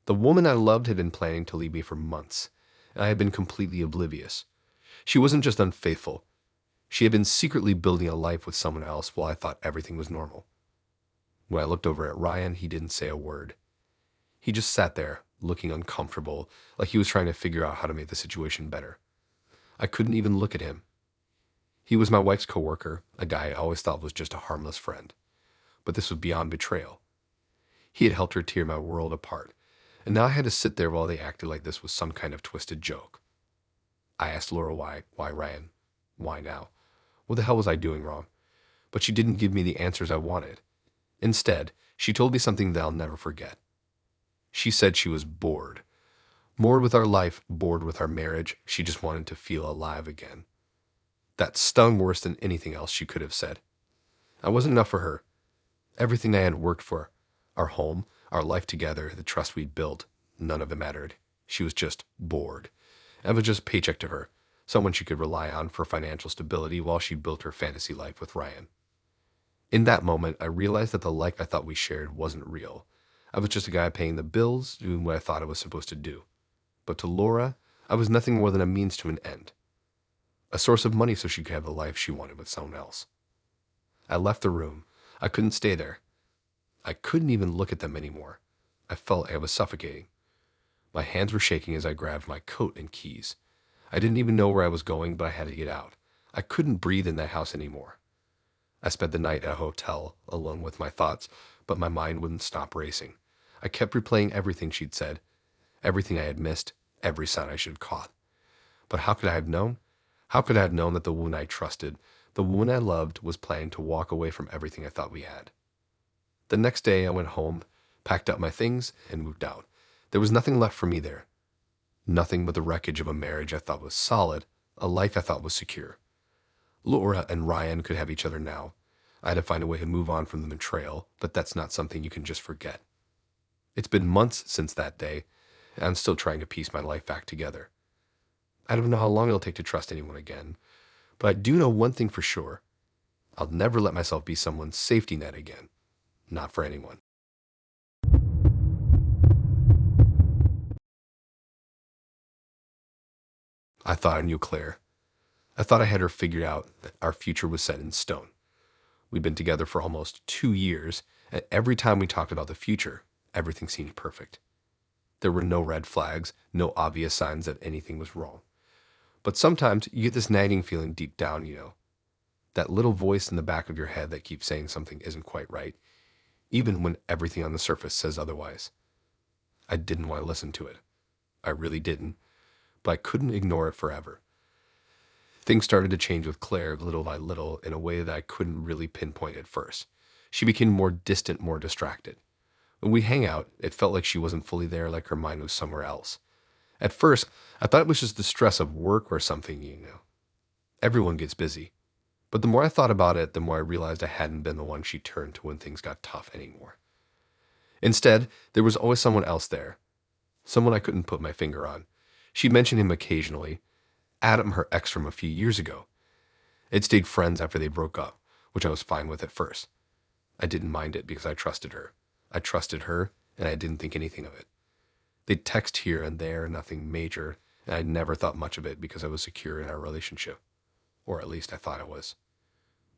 The woman I loved had been planning to leave me for months, and I had been completely oblivious. She wasn't just unfaithful. She had been secretly building a life with someone else while I thought everything was normal. When I looked over at Ryan, he didn't say a word. He just sat there, looking uncomfortable, like he was trying to figure out how to make the situation better. I couldn't even look at him. He was my wife's coworker, a guy I always thought was just a harmless friend. But this was beyond betrayal. He had helped her tear my world apart, and now I had to sit there while they acted like this was some kind of twisted joke. I asked Laura why Ryan? Why now? What the hell was I doing wrong? But she didn't give me the answers I wanted. Instead, she told me something that I'll never forget. She said she was bored. Bored with our life, bored with our marriage. She just wanted to feel alive again. That stung worse than anything else she could have said. I wasn't enough for her. Everything I had worked for, our home, our life together, the trust we'd built, none of it mattered. She was just bored. I was just a paycheck to her, someone she could rely on for financial stability while she built her fantasy life with Ryan. In that moment, I realized that the life I thought we shared wasn't real. I was just a guy paying the bills, doing what I thought I was supposed to do. But to Laura, I was nothing more than a means to an end. A source of money so she could have the life she wanted with someone else. I left the room. I couldn't stay there. I couldn't even look at them anymore. I felt like I was suffocating. My hands were shaking as I grabbed my coat and keys. I didn't even know where I was going, but I had to get out. I couldn't breathe in that house anymore. I spent the night at a hotel, alone with my thoughts, but my mind wouldn't stop racing. I kept replaying everything she'd said, everything I had missed, every sign I should have caught. But how could I have known? How could I have known that the woman I trusted, the woman I loved, was planning to walk away from everything I thought we had? The next day I went home, packed up my things, and moved out. There was nothing left for me there. Nothing but the wreckage of a marriage I thought was solid, a life I thought was secure. Laura and Ryan could have each other now. I had to find a way to move on from the betrayal, but that's not something you can just forget. It's been months since that day, and I'm still trying to piece my life back together. I don't know how long it'll take to trust anyone again, but I do know one thing for sure. I'll never let myself be someone's safety net again. Not for anyone. I thought I knew Claire. I thought I had her figured out, that our future was set in stone. We'd been together for almost 2 years, and every time we talked about the future, everything seemed perfect. There were no red flags, no obvious signs that anything was wrong. But sometimes you get this nagging feeling deep down, that little voice in the back of your head that keeps saying something isn't quite right, even when everything on the surface says otherwise. I didn't want to listen to it. I really didn't, but I couldn't ignore it forever. Things started to change with Claire little by little in a way that I couldn't really pinpoint at first. She became more distant, more distracted. When we hang out, it felt like she wasn't fully there, like her mind was somewhere else. At first, I thought it was just the stress of work or something. Everyone gets busy. But the more I thought about it, the more I realized I hadn't been the one she turned to when things got tough anymore. Instead, there was always someone else there. Someone I couldn't put my finger on. She'd mention him occasionally. Adam, her ex from a few years ago. They'd stayed friends after they broke up, which I was fine with at first. I didn't mind it because I trusted her. I trusted her, and I didn't think anything of it. They'd text here and there, nothing major, and I never thought much of it because I was secure in our relationship. Or at least I thought I was.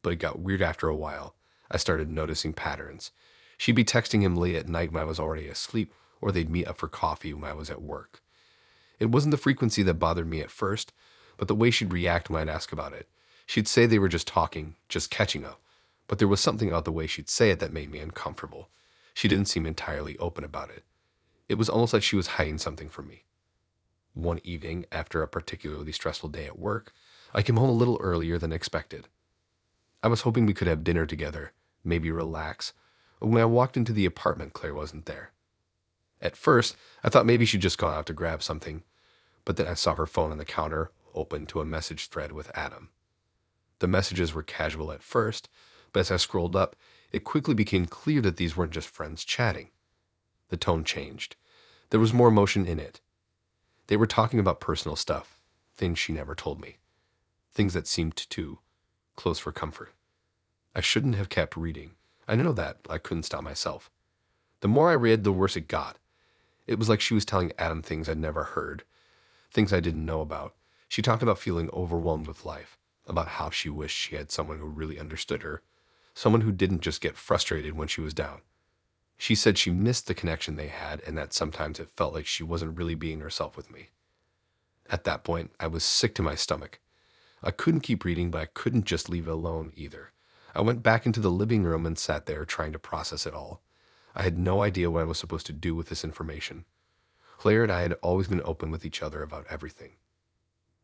But it got weird after a while. I started noticing patterns. She'd be texting him late at night when I was already asleep, or they'd meet up for coffee when I was at work. It wasn't the frequency that bothered me at first, but the way she'd react when I'd ask about it. She'd say they were just talking, just catching up, but there was something about the way she'd say it that made me uncomfortable. She didn't seem entirely open about it. It was almost like she was hiding something from me. One evening, after a particularly stressful day at work, I came home a little earlier than expected. I was hoping we could have dinner together, maybe relax, but when I walked into the apartment, Claire wasn't there. At first, I thought maybe she'd just gone out to grab something, but then I saw her phone on the counter, open to a message thread with Adam. The messages were casual at first, but as I scrolled up, it quickly became clear that these weren't just friends chatting. The tone changed. There was more emotion in it. They were talking about personal stuff, things she never told me, things that seemed too close for comfort. I shouldn't have kept reading. I know that, but I couldn't stop myself. The more I read, the worse it got. It was like she was telling Adam things I'd never heard, things I didn't know about. She talked about feeling overwhelmed with life, about how she wished she had someone who really understood her, someone who didn't just get frustrated when she was down. She said she missed the connection they had and that sometimes it felt like she wasn't really being herself with me. At that point, I was sick to my stomach. I couldn't keep reading, but I couldn't just leave it alone either. I went back into the living room and sat there trying to process it all. I had no idea what I was supposed to do with this information. Claire and I had always been open with each other about everything.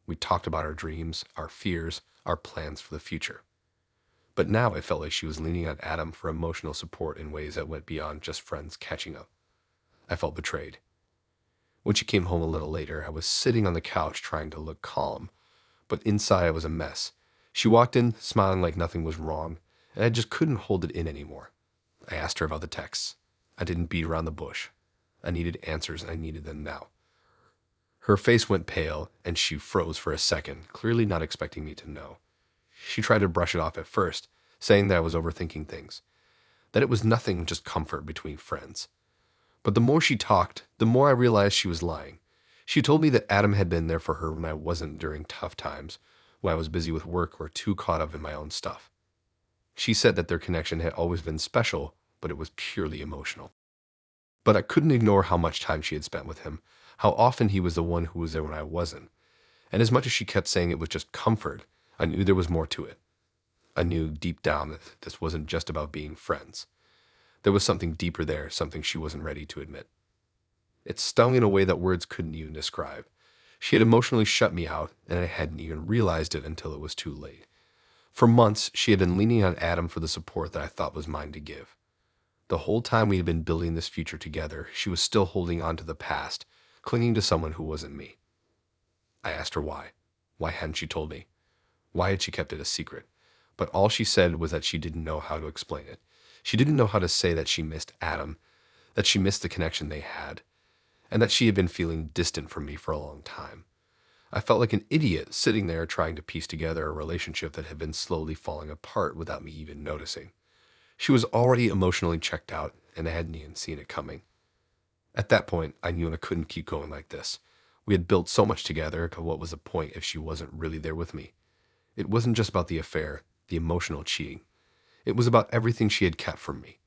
We talked about our dreams, our fears, our plans for the future. But now it felt like she was leaning on Adam for emotional support in ways that went beyond just friends catching up. I felt betrayed. When she came home a little later, I was sitting on the couch trying to look calm, but inside I was a mess. She walked in, smiling like nothing was wrong, and I just couldn't hold it in anymore. I asked her about the texts. I didn't beat around the bush. I needed answers, and I needed them now. Her face went pale, and she froze for a second, clearly not expecting me to know. She tried to brush it off at first, saying that I was overthinking things, that it was nothing, just comfort between friends. But the more she talked, the more I realized she was lying. She told me that Adam had been there for her when I wasn't during tough times, when I was busy with work or too caught up in my own stuff. She said that their connection had always been special, but it was purely emotional. But I couldn't ignore how much time she had spent with him, how often he was the one who was there when I wasn't. And as much as she kept saying it was just comfort, I knew there was more to it. I knew deep down that this wasn't just about being friends. There was something deeper there, something she wasn't ready to admit. It stung in a way that words couldn't even describe. She had emotionally shut me out, and I hadn't even realized it until it was too late. For months, she had been leaning on Adam for the support that I thought was mine to give. The whole time we had been building this future together, she was still holding on to the past, clinging to someone who wasn't me. I asked her why. Why hadn't she told me? Why had she kept it a secret? But all she said was that she didn't know how to explain it. She didn't know how to say that she missed Adam, that she missed the connection they had, and that she had been feeling distant from me for a long time. I felt like an idiot sitting there trying to piece together a relationship that had been slowly falling apart without me even noticing. She was already emotionally checked out, and I hadn't even seen it coming. At that point, I knew I couldn't keep going like this. We had built so much together, but what was the point if she wasn't really there with me? It wasn't just about the affair, the emotional cheating. It was about everything she had kept from me.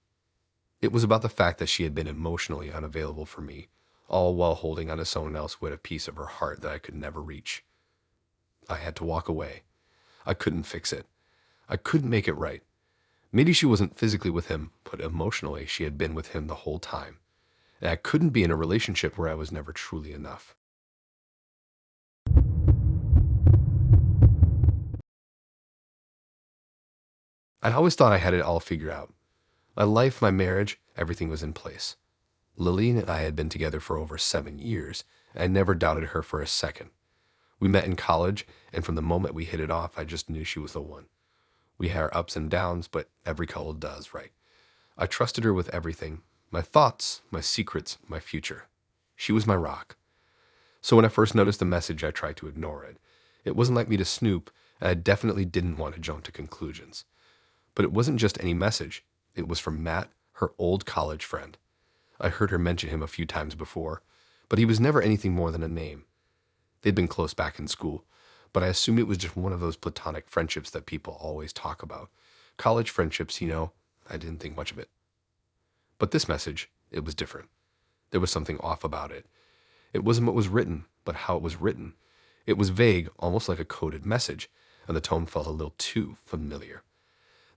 It was about the fact that she had been emotionally unavailable for me, all while holding on to someone else who had a piece of her heart that I could never reach. I had to walk away. I couldn't fix it. I couldn't make it right. Maybe she wasn't physically with him, but emotionally she had been with him the whole time. And I couldn't be in a relationship where I was never truly enough. I'd always thought I had it all figured out. My life, my marriage, everything was in place. Lillian and I had been together for over 7 years, and I never doubted her for a second. We met in college, and from the moment we hit it off, I just knew she was the one. We had our ups and downs, but every couple does, right? I trusted her with everything, my thoughts, my secrets, my future. She was my rock. So when I first noticed the message, I tried to ignore it. It wasn't like me to snoop, and I definitely didn't want to jump to conclusions. But it wasn't just any message. It was from Matt, her old college friend. I heard her mention him a few times before, but he was never anything more than a name. They'd been close back in school, but I assumed it was just one of those platonic friendships that people always talk about. College friendships, I didn't think much of it. But this message, it was different. There was something off about it. It wasn't what was written, but how it was written. It was vague, almost like a coded message, and the tone felt a little too familiar.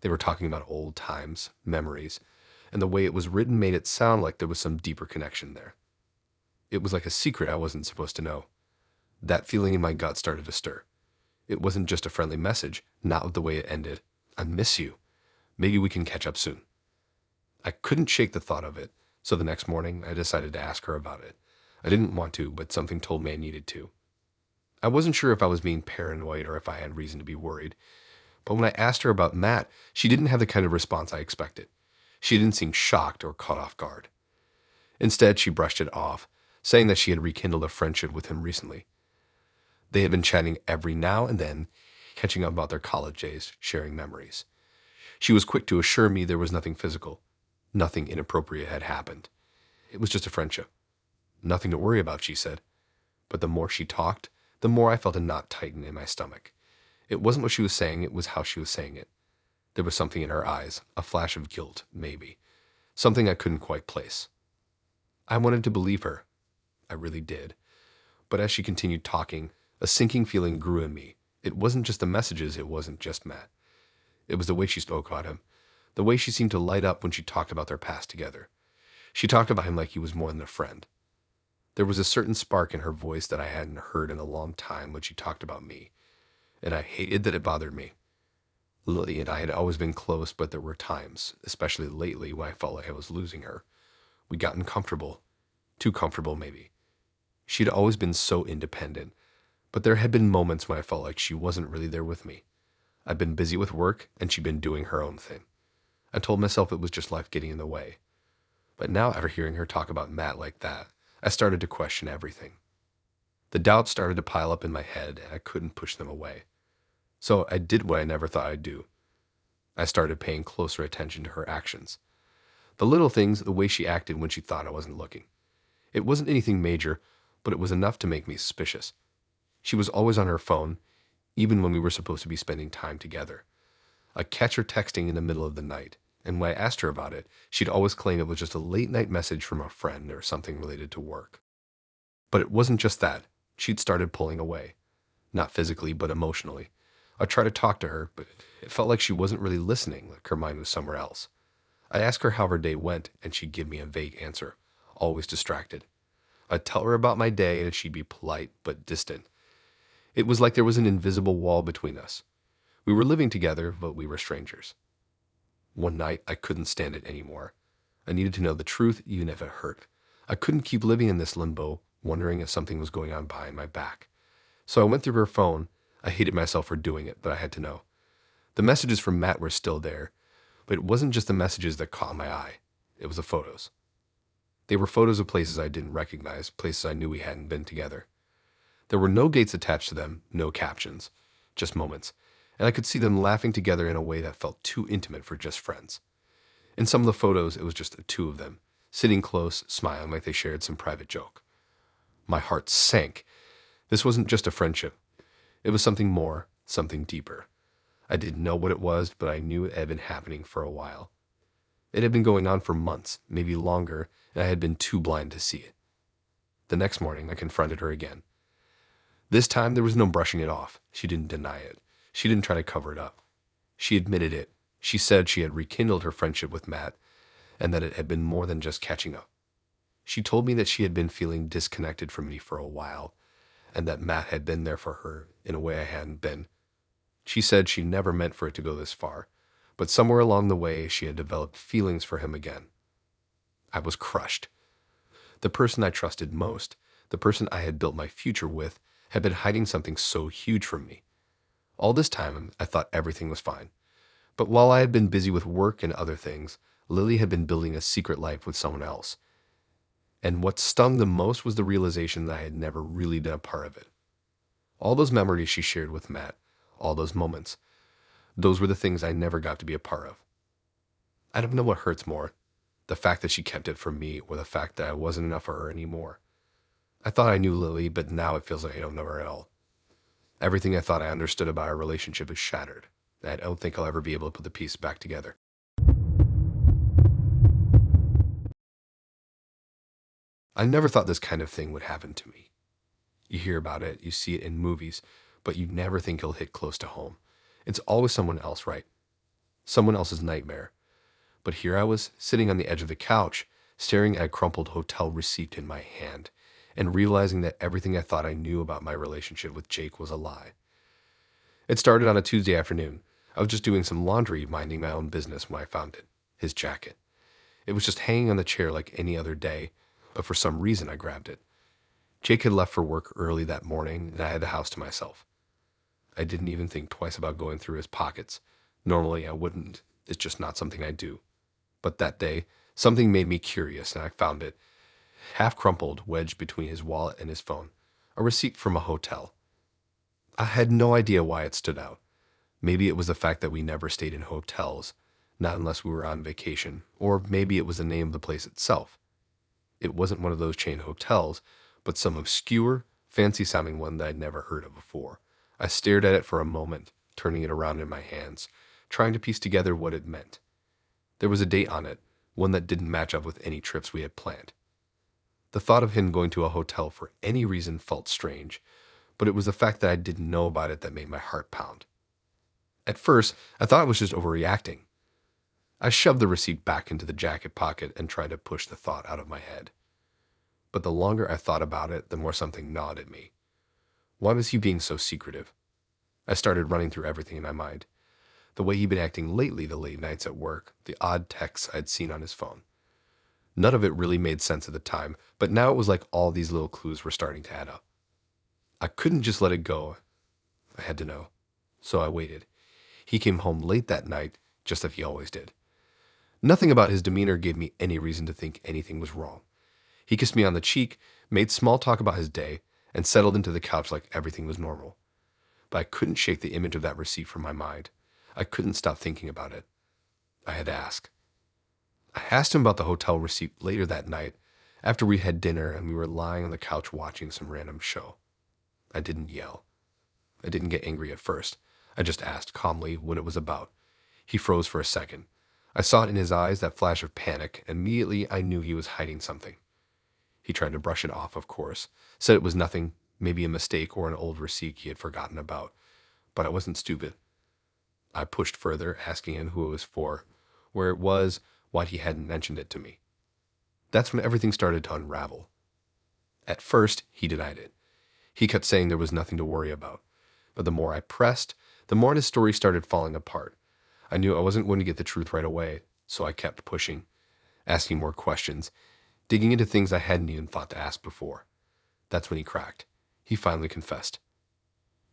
They were talking about old times, memories, and the way it was written made it sound like there was some deeper connection there. It was like a secret I wasn't supposed to know. That feeling in my gut started to stir. It wasn't just a friendly message, not with the way it ended. I miss you. Maybe we can catch up soon. I couldn't shake the thought of it, so the next morning I decided to ask her about it. I didn't want to, but something told me I needed to. I wasn't sure if I was being paranoid or if I had reason to be worried, but when I asked her about Matt, she didn't have the kind of response I expected. She didn't seem shocked or caught off guard. Instead, she brushed it off, saying that she had rekindled a friendship with him recently. They had been chatting every now and then, catching up about their college days, sharing memories. She was quick to assure me there was nothing physical. Nothing inappropriate had happened. It was just a friendship. Nothing to worry about, she said. But the more she talked, the more I felt a knot tighten in my stomach. It wasn't what she was saying, it was how she was saying it. There was something in her eyes, a flash of guilt, maybe. Something I couldn't quite place. I wanted to believe her. I really did. But as she continued talking, a sinking feeling grew in me. It wasn't just the messages, it wasn't just Matt. It was the way she spoke about him, the way she seemed to light up when she talked about their past together. She talked about him like he was more than a friend. There was a certain spark in her voice that I hadn't heard in a long time when she talked about me, and I hated that it bothered me. Lily and I had always been close, but there were times, especially lately, when I felt like I was losing her. We'd gotten comfortable. Too comfortable, maybe. She'd always been so independent, but there had been moments when I felt like she wasn't really there with me. I'd been busy with work, and she'd been doing her own thing. I told myself it was just life getting in the way. But now, after hearing her talk about Matt like that, I started to question everything. The doubts started to pile up in my head, and I couldn't push them away. So I did what I never thought I'd do. I started paying closer attention to her actions. The little things, the way she acted when she thought I wasn't looking. It wasn't anything major, but it was enough to make me suspicious. She was always on her phone, even when we were supposed to be spending time together. I'd catch her texting in the middle of the night, and when I asked her about it, she'd always claim it was just a late-night message from a friend or something related to work. But it wasn't just that. She'd started pulling away. Not physically, but emotionally. I tried to talk to her, but it felt like she wasn't really listening, like her mind was somewhere else. I'd ask her how her day went, and she'd give me a vague answer, always distracted. I'd tell her about my day, and she'd be polite but distant. It was like there was an invisible wall between us. We were living together, but we were strangers. One night, I couldn't stand it anymore. I needed to know the truth, even if it hurt. I couldn't keep living in this limbo, wondering if something was going on behind my back. So I went through her phone. I hated myself for doing it, but I had to know. The messages from Matt were still there, but it wasn't just the messages that caught my eye. It was the photos. They were photos of places I didn't recognize, places I knew we hadn't been together. There were no dates attached to them, no captions, just moments, and I could see them laughing together in a way that felt too intimate for just friends. In some of the photos, it was just the two of them, sitting close, smiling like they shared some private joke. My heart sank. This wasn't just a friendship. It was something more, something deeper. I didn't know what it was, but I knew it had been happening for a while. It had been going on for months, maybe longer, and I had been too blind to see it. The next morning, I confronted her again. This time, there was no brushing it off. She didn't deny it. She didn't try to cover it up. She admitted it. She said she had rekindled her friendship with Matt, and that it had been more than just catching up. She told me that she had been feeling disconnected from me for a while, and that Matt had been there for her in a way I hadn't been. She said she never meant for it to go this far, but somewhere along the way she had developed feelings for him again. I was crushed. The person I trusted most, the person I had built my future with, had been hiding something so huge from me. All this time, I thought everything was fine. But while I had been busy with work and other things, Lily had been building a secret life with someone else. And what stung the most was the realization that I had never really been a part of it. All those memories she shared with Matt, all those moments, those were the things I never got to be a part of. I don't know what hurts more, the fact that she kept it from me or the fact that I wasn't enough for her anymore. I thought I knew Lily, but now it feels like I don't know her at all. Everything I thought I understood about our relationship is shattered. I don't think I'll ever be able to put the pieces back together. I never thought this kind of thing would happen to me. You hear about it, you see it in movies, but you never think it'll hit close to home. It's always someone else, right? Someone else's nightmare. But here I was, sitting on the edge of the couch, staring at a crumpled hotel receipt in my hand, and realizing that everything I thought I knew about my relationship with Jake was a lie. It started on a Tuesday afternoon. I was just doing some laundry, minding my own business when I found it, his jacket. It was just hanging on the chair like any other day, but for some reason I grabbed it. Jake had left for work early that morning, and I had the house to myself. I didn't even think twice about going through his pockets. Normally I wouldn't. It's just not something I do. But that day, something made me curious, and I found it, half crumpled, wedged between his wallet and his phone, a receipt from a hotel. I had no idea why it stood out. Maybe it was the fact that we never stayed in hotels, not unless we were on vacation, or maybe it was the name of the place itself. It wasn't one of those chain hotels, but some obscure, fancy-sounding one that I'd never heard of before. I stared at it for a moment, turning it around in my hands, trying to piece together what it meant. There was a date on it, one that didn't match up with any trips we had planned. The thought of him going to a hotel for any reason felt strange, but it was the fact that I didn't know about it that made my heart pound. At first, I thought I was just overreacting. I shoved the receipt back into the jacket pocket and tried to push the thought out of my head. But the longer I thought about it, the more something gnawed at me. Why was he being so secretive? I started running through everything in my mind. The way he'd been acting lately, the late nights at work, the odd texts I'd seen on his phone. None of it really made sense at the time, but now it was like all these little clues were starting to add up. I couldn't just let it go. I had to know. So I waited. He came home late that night, just as he always did. Nothing about his demeanor gave me any reason to think anything was wrong. He kissed me on the cheek, made small talk about his day, and settled into the couch like everything was normal. But I couldn't shake the image of that receipt from my mind. I couldn't stop thinking about it. I had to ask. I asked him about the hotel receipt later that night, after we had dinner and we were lying on the couch watching some random show. I didn't yell. I didn't get angry at first. I just asked calmly what it was about. He froze for a second. I saw it in his eyes, that flash of panic, and immediately I knew he was hiding something. He tried to brush it off, of course, said it was nothing, maybe a mistake or an old receipt he had forgotten about. But I wasn't stupid. I pushed further, asking him who it was for, where it was, why he hadn't mentioned it to me. That's when everything started to unravel. At first, he denied it. He kept saying there was nothing to worry about. But the more I pressed, the more his story started falling apart. I knew I wasn't going to get the truth right away, so I kept pushing, asking more questions, digging into things I hadn't even thought to ask before. That's when he cracked. He finally confessed.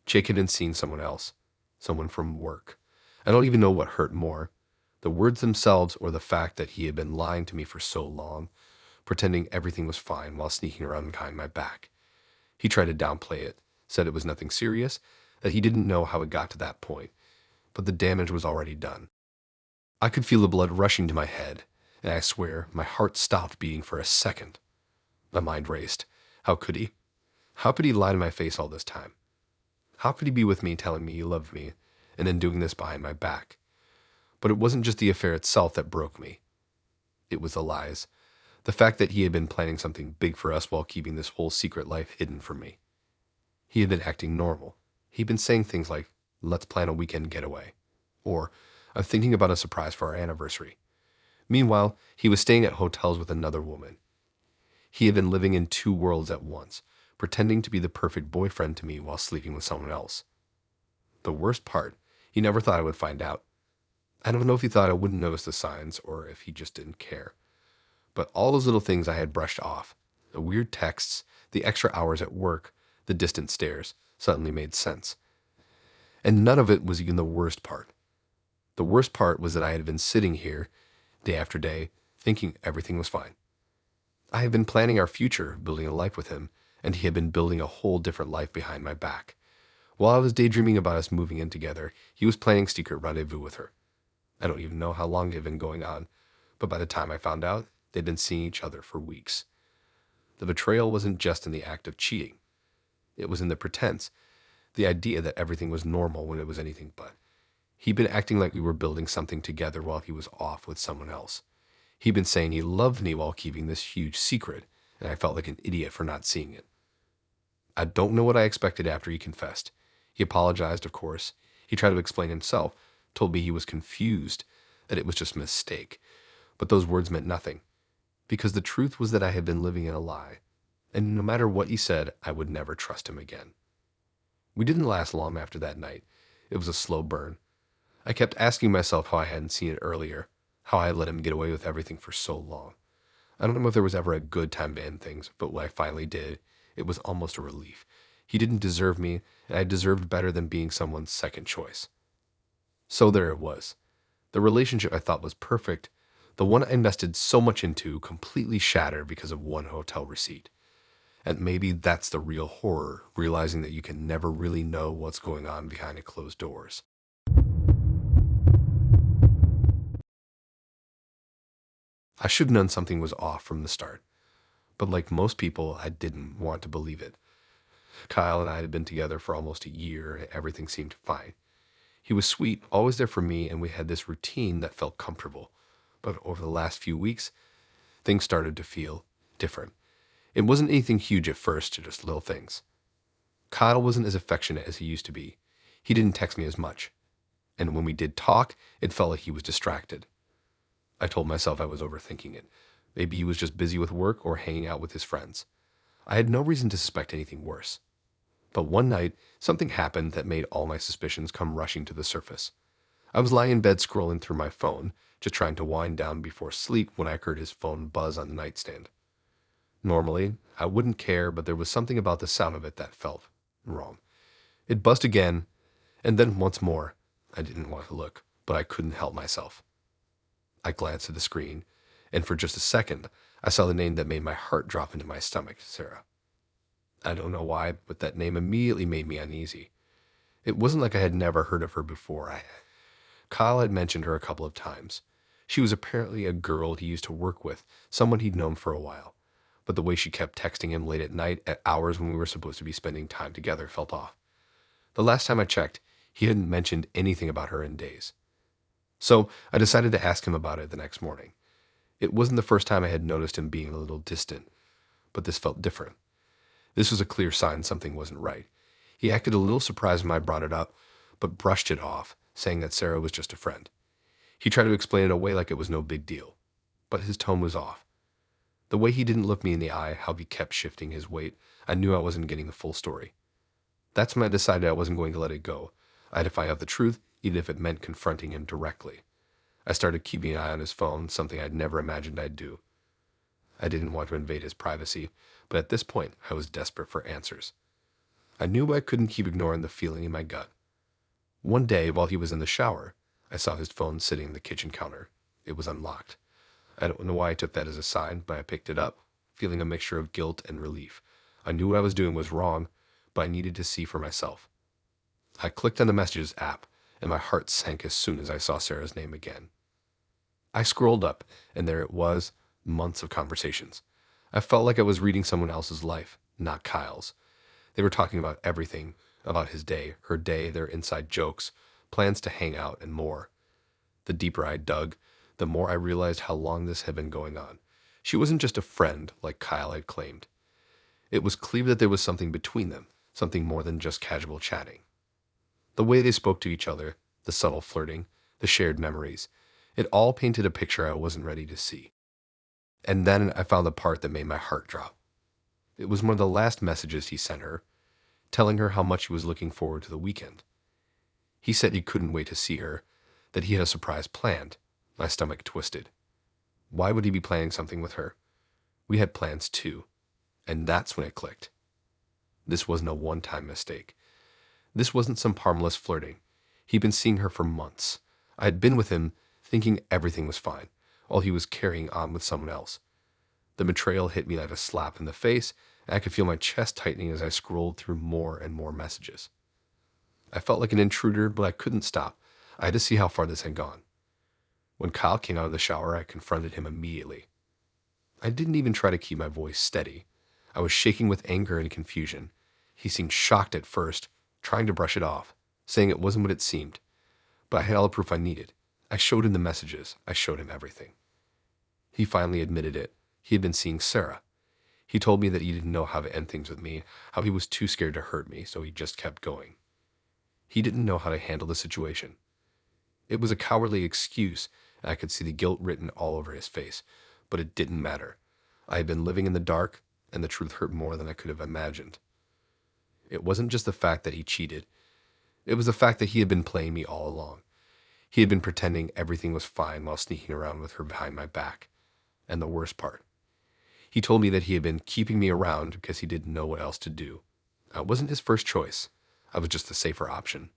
Jake had been seeing someone else, someone from work. I don't even know what hurt more, the words themselves or the fact that he had been lying to me for so long, pretending everything was fine while sneaking around behind my back. He tried to downplay it, said it was nothing serious, that he didn't know how it got to that point, but the damage was already done. I could feel the blood rushing to my head, and I swear my heart stopped beating for a second. My mind raced. How could he? How could he lie to my face all this time? How could he be with me telling me he loved me, and then doing this behind my back? But it wasn't just the affair itself that broke me. It was the lies. The fact that he had been planning something big for us while keeping this whole secret life hidden from me. He had been acting normal. He'd been saying things like, "Let's plan a weekend getaway," or "I'm thinking about a surprise for our anniversary." Meanwhile, he was staying at hotels with another woman. He had been living in two worlds at once, pretending to be the perfect boyfriend to me while sleeping with someone else. The worst part, he never thought I would find out. I don't know if he thought I wouldn't notice the signs or if he just didn't care. But all those little things I had brushed off, the weird texts, the extra hours at work, the distant stares, suddenly made sense. And none of it was even the worst part. The worst part was that I had been sitting here, day after day, thinking everything was fine. I had been planning our future, building a life with him, and he had been building a whole different life behind my back. While I was daydreaming about us moving in together, he was planning secret rendezvous with her. I don't even know how long it had been going on, but by the time I found out, they'd been seeing each other for weeks. The betrayal wasn't just in the act of cheating. It was in the pretense, the idea that everything was normal when it was anything but. He'd been acting like we were building something together while he was off with someone else. He'd been saying he loved me while keeping this huge secret, and I felt like an idiot for not seeing it. I don't know what I expected after he confessed. He apologized, of course. He tried to explain himself, told me he was confused, that it was just a mistake. But those words meant nothing, because the truth was that I had been living in a lie, and no matter what he said, I would never trust him again. We didn't last long after that night. It was a slow burn. I kept asking myself how I hadn't seen it earlier, how I had let him get away with everything for so long. I don't know if there was ever a good time to end things, but when I finally did, it was almost a relief. He didn't deserve me, and I deserved better than being someone's second choice. So there it was. The relationship I thought was perfect, the one I invested so much into, completely shattered because of one hotel receipt. And maybe that's the real horror, realizing that you can never really know what's going on behind closed doors. I should have known something was off from the start, but like most people, I didn't want to believe it. Kyle and I had been together for almost a year, and everything seemed fine. He was sweet, always there for me, and we had this routine that felt comfortable. But over the last few weeks, things started to feel different. It wasn't anything huge at first, just little things. Kyle wasn't as affectionate as he used to be. He didn't text me as much. And when we did talk, it felt like he was distracted. I told myself I was overthinking it. Maybe he was just busy with work or hanging out with his friends. I had no reason to suspect anything worse. But one night, something happened that made all my suspicions come rushing to the surface. I was lying in bed scrolling through my phone, just trying to wind down before sleep when I heard his phone buzz on the nightstand. Normally, I wouldn't care, but there was something about the sound of it that felt wrong. It buzzed again, and then once more. I didn't want to look, but I couldn't help myself. I glanced at the screen, and for just a second, I saw the name that made my heart drop into my stomach, Sarah. I don't know why, but that name immediately made me uneasy. It wasn't like I had never heard of her before. Kyle had mentioned her a couple of times. She was apparently a girl he used to work with, someone he'd known for a while. But the way she kept texting him late at night at hours when we were supposed to be spending time together felt off. The last time I checked, he hadn't mentioned anything about her in days. So I decided to ask him about it the next morning. It wasn't the first time I had noticed him being a little distant, but this felt different. This was a clear sign something wasn't right. He acted a little surprised when I brought it up, but brushed it off, saying that Sarah was just a friend. He tried to explain it away like it was no big deal, but his tone was off. The way he didn't look me in the eye, how he kept shifting his weight, I knew I wasn't getting the full story. That's when I decided I wasn't going to let it go. I had to find out the truth, even if it meant confronting him directly. I started keeping an eye on his phone, something I'd never imagined I'd do. I didn't want to invade his privacy, but at this point, I was desperate for answers. I knew I couldn't keep ignoring the feeling in my gut. One day, while he was in the shower, I saw his phone sitting on the kitchen counter. It was unlocked. I don't know why I took that as a sign, but I picked it up, feeling a mixture of guilt and relief. I knew what I was doing was wrong, but I needed to see for myself. I clicked on the Messages app, and my heart sank as soon as I saw Sarah's name again. I scrolled up, and there it was, months of conversations. I felt like I was reading someone else's life, not Kyle's. They were talking about everything, about his day, her day, their inside jokes, plans to hang out, and more. The deeper I dug, the more I realized how long this had been going on. She wasn't just a friend, like Kyle had claimed. It was clear that there was something between them, something more than just casual chatting. The way they spoke to each other, the subtle flirting, the shared memories, it all painted a picture I wasn't ready to see. And then I found the part that made my heart drop. It was one of the last messages he sent her, telling her how much he was looking forward to the weekend. He said he couldn't wait to see her, that he had a surprise planned. My stomach twisted. Why would he be planning something with her? We had plans too, and that's when it clicked. This wasn't a one-time mistake. This wasn't some harmless flirting. He'd been seeing her for months. I had been with him thinking everything was fine, while he was carrying on with someone else. The betrayal hit me like a slap in the face, and I could feel my chest tightening as I scrolled through more and more messages. I felt like an intruder, but I couldn't stop. I had to see how far this had gone. When Kyle came out of the shower, I confronted him immediately. I didn't even try to keep my voice steady. I was shaking with anger and confusion. He seemed shocked at first, trying to brush it off, saying it wasn't what it seemed. But I had all the proof I needed. I showed him the messages. I showed him everything. He finally admitted it. He had been seeing Sarah. He told me that he didn't know how to end things with me, how he was too scared to hurt me, so he just kept going. He didn't know how to handle the situation. It was a cowardly excuse, and I could see the guilt written all over his face, but it didn't matter. I had been living in the dark, and the truth hurt more than I could have imagined. It wasn't just the fact that he cheated. It was the fact that he had been playing me all along. He had been pretending everything was fine while sneaking around with her behind my back. And the worst part, he told me that he had been keeping me around because he didn't know what else to do. I wasn't his first choice. I was just the safer option.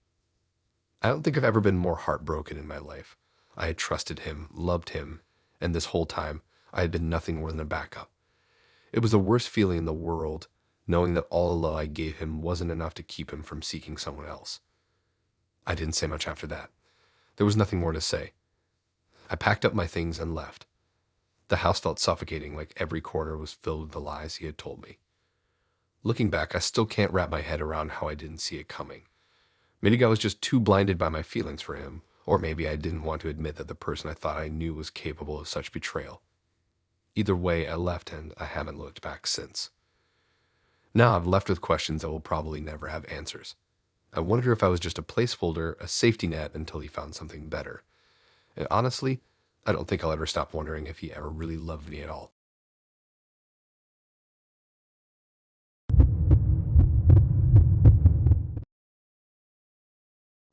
I don't think I've ever been more heartbroken in my life. I had trusted him, loved him, and this whole time, I had been nothing more than a backup. It was the worst feeling in the world, knowing that all the love I gave him wasn't enough to keep him from seeking someone else. I didn't say much after that. There was nothing more to say. I packed up my things and left. The house felt suffocating, like every corner was filled with the lies he had told me. Looking back, I still can't wrap my head around how I didn't see it coming. Maybe I was just too blinded by my feelings for him, or maybe I didn't want to admit that the person I thought I knew was capable of such betrayal. Either way, I left and I haven't looked back since. Now I'm left with questions that will probably never have answers. I wonder if I was just a placeholder, a safety net until he found something better. And honestly, I don't think I'll ever stop wondering if he ever really loved me at all.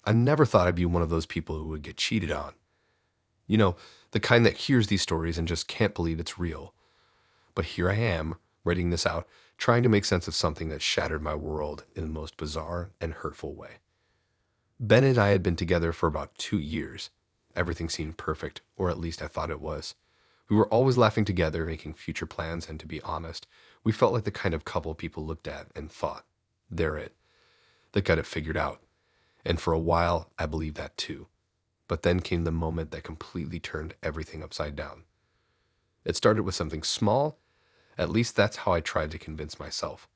I never thought I'd be one of those people who would get cheated on. You know, the kind that hears these stories and just can't believe it's real. But here I am, writing this out, trying to make sense of something that shattered my world in the most bizarre and hurtful way. Ben and I had been together for about 2 years. Everything seemed perfect, or at least I thought it was. We were always laughing together, making future plans, and to be honest, we felt like the kind of couple people looked at and thought, they're it. They got it figured out. And for a while, I believed that too. But then came the moment that completely turned everything upside down. It started with something small. At least that's how I tried to convince myself.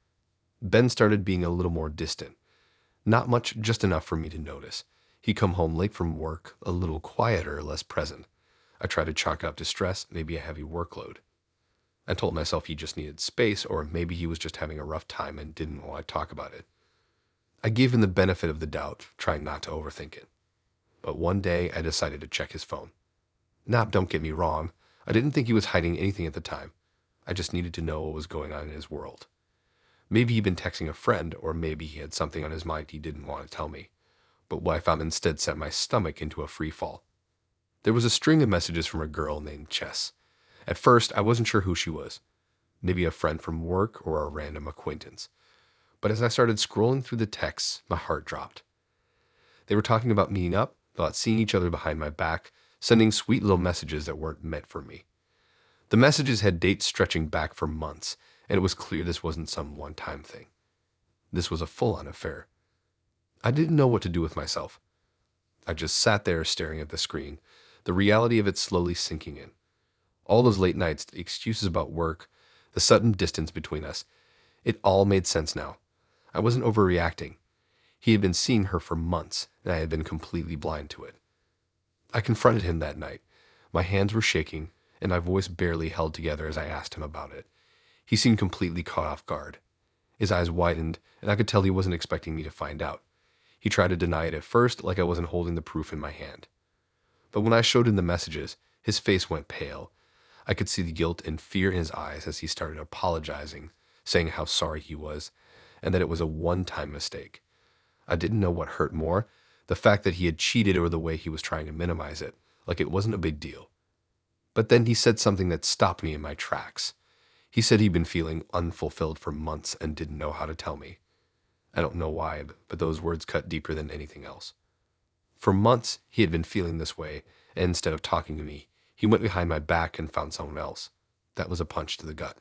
Ben started being a little more distant. Not much, just enough for me to notice. He'd come home late from work, a little quieter, less present. I tried to chalk it up to stress, maybe a heavy workload. I told myself he just needed space, or maybe he was just having a rough time and didn't want to talk about it. I gave him the benefit of the doubt, trying not to overthink it. But one day, I decided to check his phone. Now, don't get me wrong. I didn't think he was hiding anything at the time. I just needed to know what was going on in his world. Maybe he'd been texting a friend, or maybe he had something on his mind he didn't want to tell me. But what I found instead sent my stomach into a free fall. There was a string of messages from a girl named Chess. At first, I wasn't sure who she was. Maybe a friend from work or a random acquaintance. But as I started scrolling through the texts, my heart dropped. They were talking about meeting up, about seeing each other behind my back, sending sweet little messages that weren't meant for me. The messages had dates stretching back for months, and it was clear this wasn't some one-time thing. This was a full-on affair. I didn't know what to do with myself. I just sat there staring at the screen, the reality of it slowly sinking in. All those late nights, the excuses about work, the sudden distance between us, it all made sense now. I wasn't overreacting. He had been seeing her for months, and I had been completely blind to it. I confronted him that night. My hands were shaking, and my voice barely held together as I asked him about it. He seemed completely caught off guard. His eyes widened, and I could tell he wasn't expecting me to find out. He tried to deny it at first, like I wasn't holding the proof in my hand. But when I showed him the messages, his face went pale. I could see the guilt and fear in his eyes as he started apologizing, saying how sorry he was, and that it was a one-time mistake. I didn't know what hurt more, the fact that he had cheated or the way he was trying to minimize it, like it wasn't a big deal. But then he said something that stopped me in my tracks. He said he'd been feeling unfulfilled for months and didn't know how to tell me. I don't know why, but those words cut deeper than anything else. For months, he had been feeling this way, and instead of talking to me, he went behind my back and found someone else. That was a punch to the gut.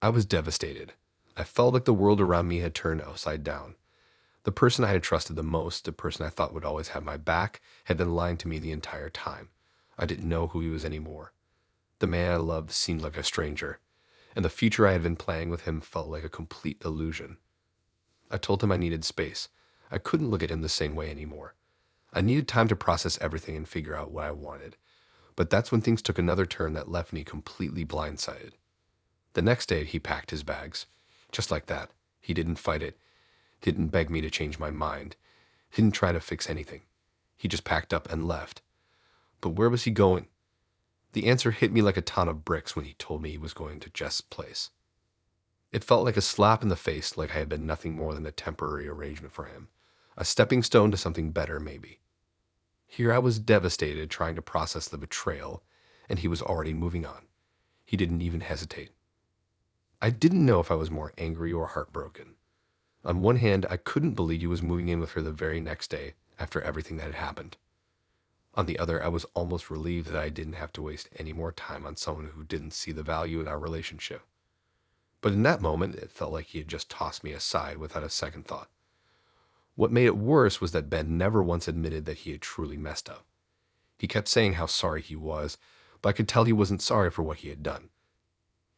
I was devastated. I felt like the world around me had turned upside down. The person I had trusted the most, the person I thought would always have my back, had been lying to me the entire time. I didn't know who he was anymore. The man I loved seemed like a stranger, and the future I had been planning with him felt like a complete illusion. I told him I needed space. I couldn't look at him the same way anymore. I needed time to process everything and figure out what I wanted. But that's when things took another turn that left me completely blindsided. The next day, he packed his bags. Just like that. He didn't fight it. Didn't beg me to change my mind. Didn't try to fix anything. He just packed up and left. But where was he going? The answer hit me like a ton of bricks when he told me he was going to Jess's place. It felt like a slap in the face, like I had been nothing more than a temporary arrangement for him. A stepping stone to something better, maybe. Here I was devastated, trying to process the betrayal, and he was already moving on. He didn't even hesitate. I didn't know if I was more angry or heartbroken. On one hand, I couldn't believe he was moving in with her the very next day after everything that had happened. On the other, I was almost relieved that I didn't have to waste any more time on someone who didn't see the value in our relationship. But in that moment, it felt like he had just tossed me aside without a second thought. What made it worse was that Ben never once admitted that he had truly messed up. He kept saying how sorry he was, but I could tell he wasn't sorry for what he had done.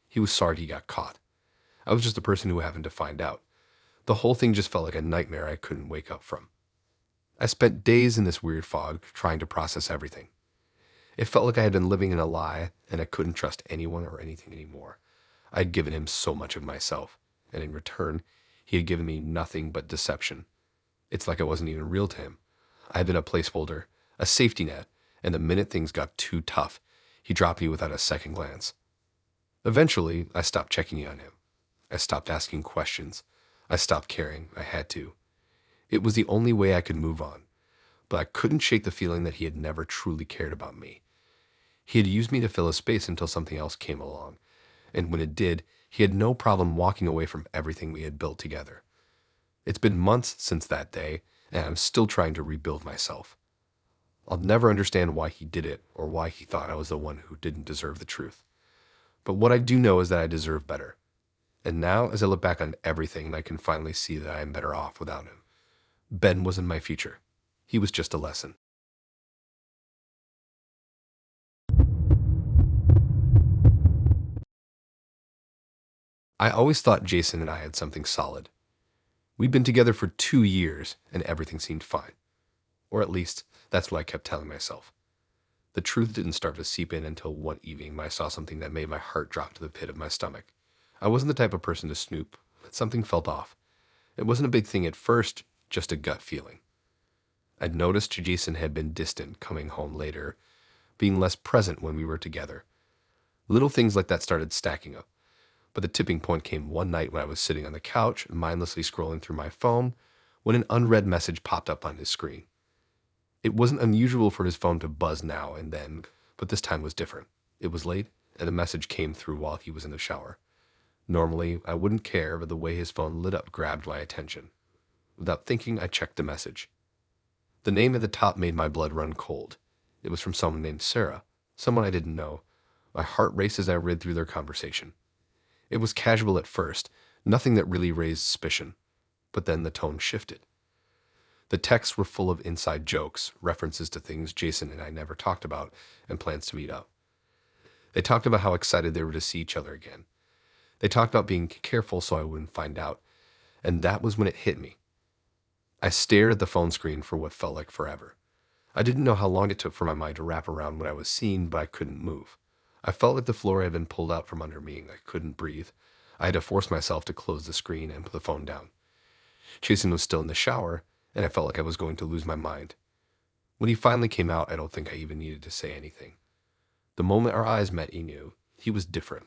He was sorry he got caught. I was just the person who happened to find out. The whole thing just felt like a nightmare I couldn't wake up from. I spent days in this weird fog, trying to process everything. It felt like I had been living in a lie, and I couldn't trust anyone or anything anymore. I had given him so much of myself, and in return, he had given me nothing but deception. It's like I wasn't even real to him. I had been a placeholder, a safety net, and the minute things got too tough, he dropped me without a second glance. Eventually, I stopped checking in on him. I stopped asking questions. I stopped caring. I had to. It was the only way I could move on, but I couldn't shake the feeling that he had never truly cared about me. He had used me to fill a space until something else came along, and when it did, he had no problem walking away from everything we had built together. It's been months since that day, and I'm still trying to rebuild myself. I'll never understand why he did it or why he thought I was the one who didn't deserve the truth. But what I do know is that I deserve better. And now, as I look back on everything, I can finally see that I am better off without him. Ben wasn't my future. He was just a lesson. I always thought Jason and I had something solid. We'd been together for 2 years, and everything seemed fine. Or at least, that's what I kept telling myself. The truth didn't start to seep in until one evening when I saw something that made my heart drop to the pit of my stomach. I wasn't the type of person to snoop, but something felt off. It wasn't a big thing at first, just a gut feeling. I'd noticed Jason had been distant, coming home later, being less present when we were together. Little things like that started stacking up. But the tipping point came one night when I was sitting on the couch, mindlessly scrolling through my phone, when an unread message popped up on his screen. It wasn't unusual for his phone to buzz now and then, but this time was different. It was late, and the message came through while he was in the shower. Normally, I wouldn't care, but the way his phone lit up grabbed my attention. Without thinking, I checked the message. The name at the top made my blood run cold. It was from someone named Sarah, someone I didn't know. My heart raced as I read through their conversation. It was casual at first, nothing that really raised suspicion. But then the tone shifted. The texts were full of inside jokes, references to things Jason and I never talked about, and plans to meet up. They talked about how excited they were to see each other again. They talked about being careful so I wouldn't find out, and that was when it hit me. I stared at the phone screen for what felt like forever. I didn't know how long it took for my mind to wrap around what I was seeing, but I couldn't move. I felt like the floor had been pulled out from under me and I couldn't breathe. I had to force myself to close the screen and put the phone down. Jason was still in the shower, and I felt like I was going to lose my mind. When he finally came out, I don't think I even needed to say anything. The moment our eyes met, he knew. He was different.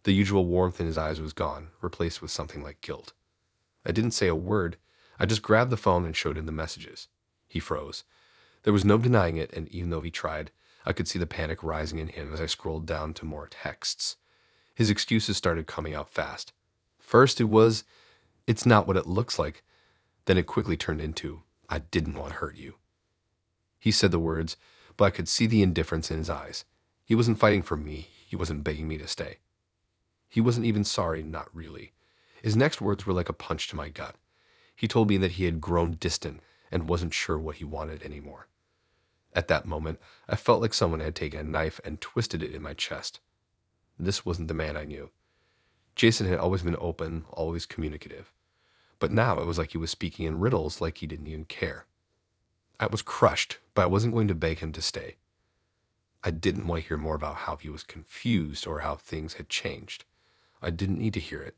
The usual warmth in his eyes was gone, replaced with something like guilt. I didn't say a word. I just grabbed the phone and showed him the messages. He froze. There was no denying it, and even though he tried, I could see the panic rising in him as I scrolled down to more texts. His excuses started coming out fast. First it was, "It's not what it looks like." Then it quickly turned into, "I didn't want to hurt you." He said the words, but I could see the indifference in his eyes. He wasn't fighting for me. He wasn't begging me to stay. He wasn't even sorry, not really. His next words were like a punch to my gut. He told me that he had grown distant and wasn't sure what he wanted anymore. At that moment, I felt like someone had taken a knife and twisted it in my chest. This wasn't the man I knew. Jason had always been open, always communicative. But now it was like he was speaking in riddles, like he didn't even care. I was crushed, but I wasn't going to beg him to stay. I didn't want to hear more about how he was confused or how things had changed. I didn't need to hear it.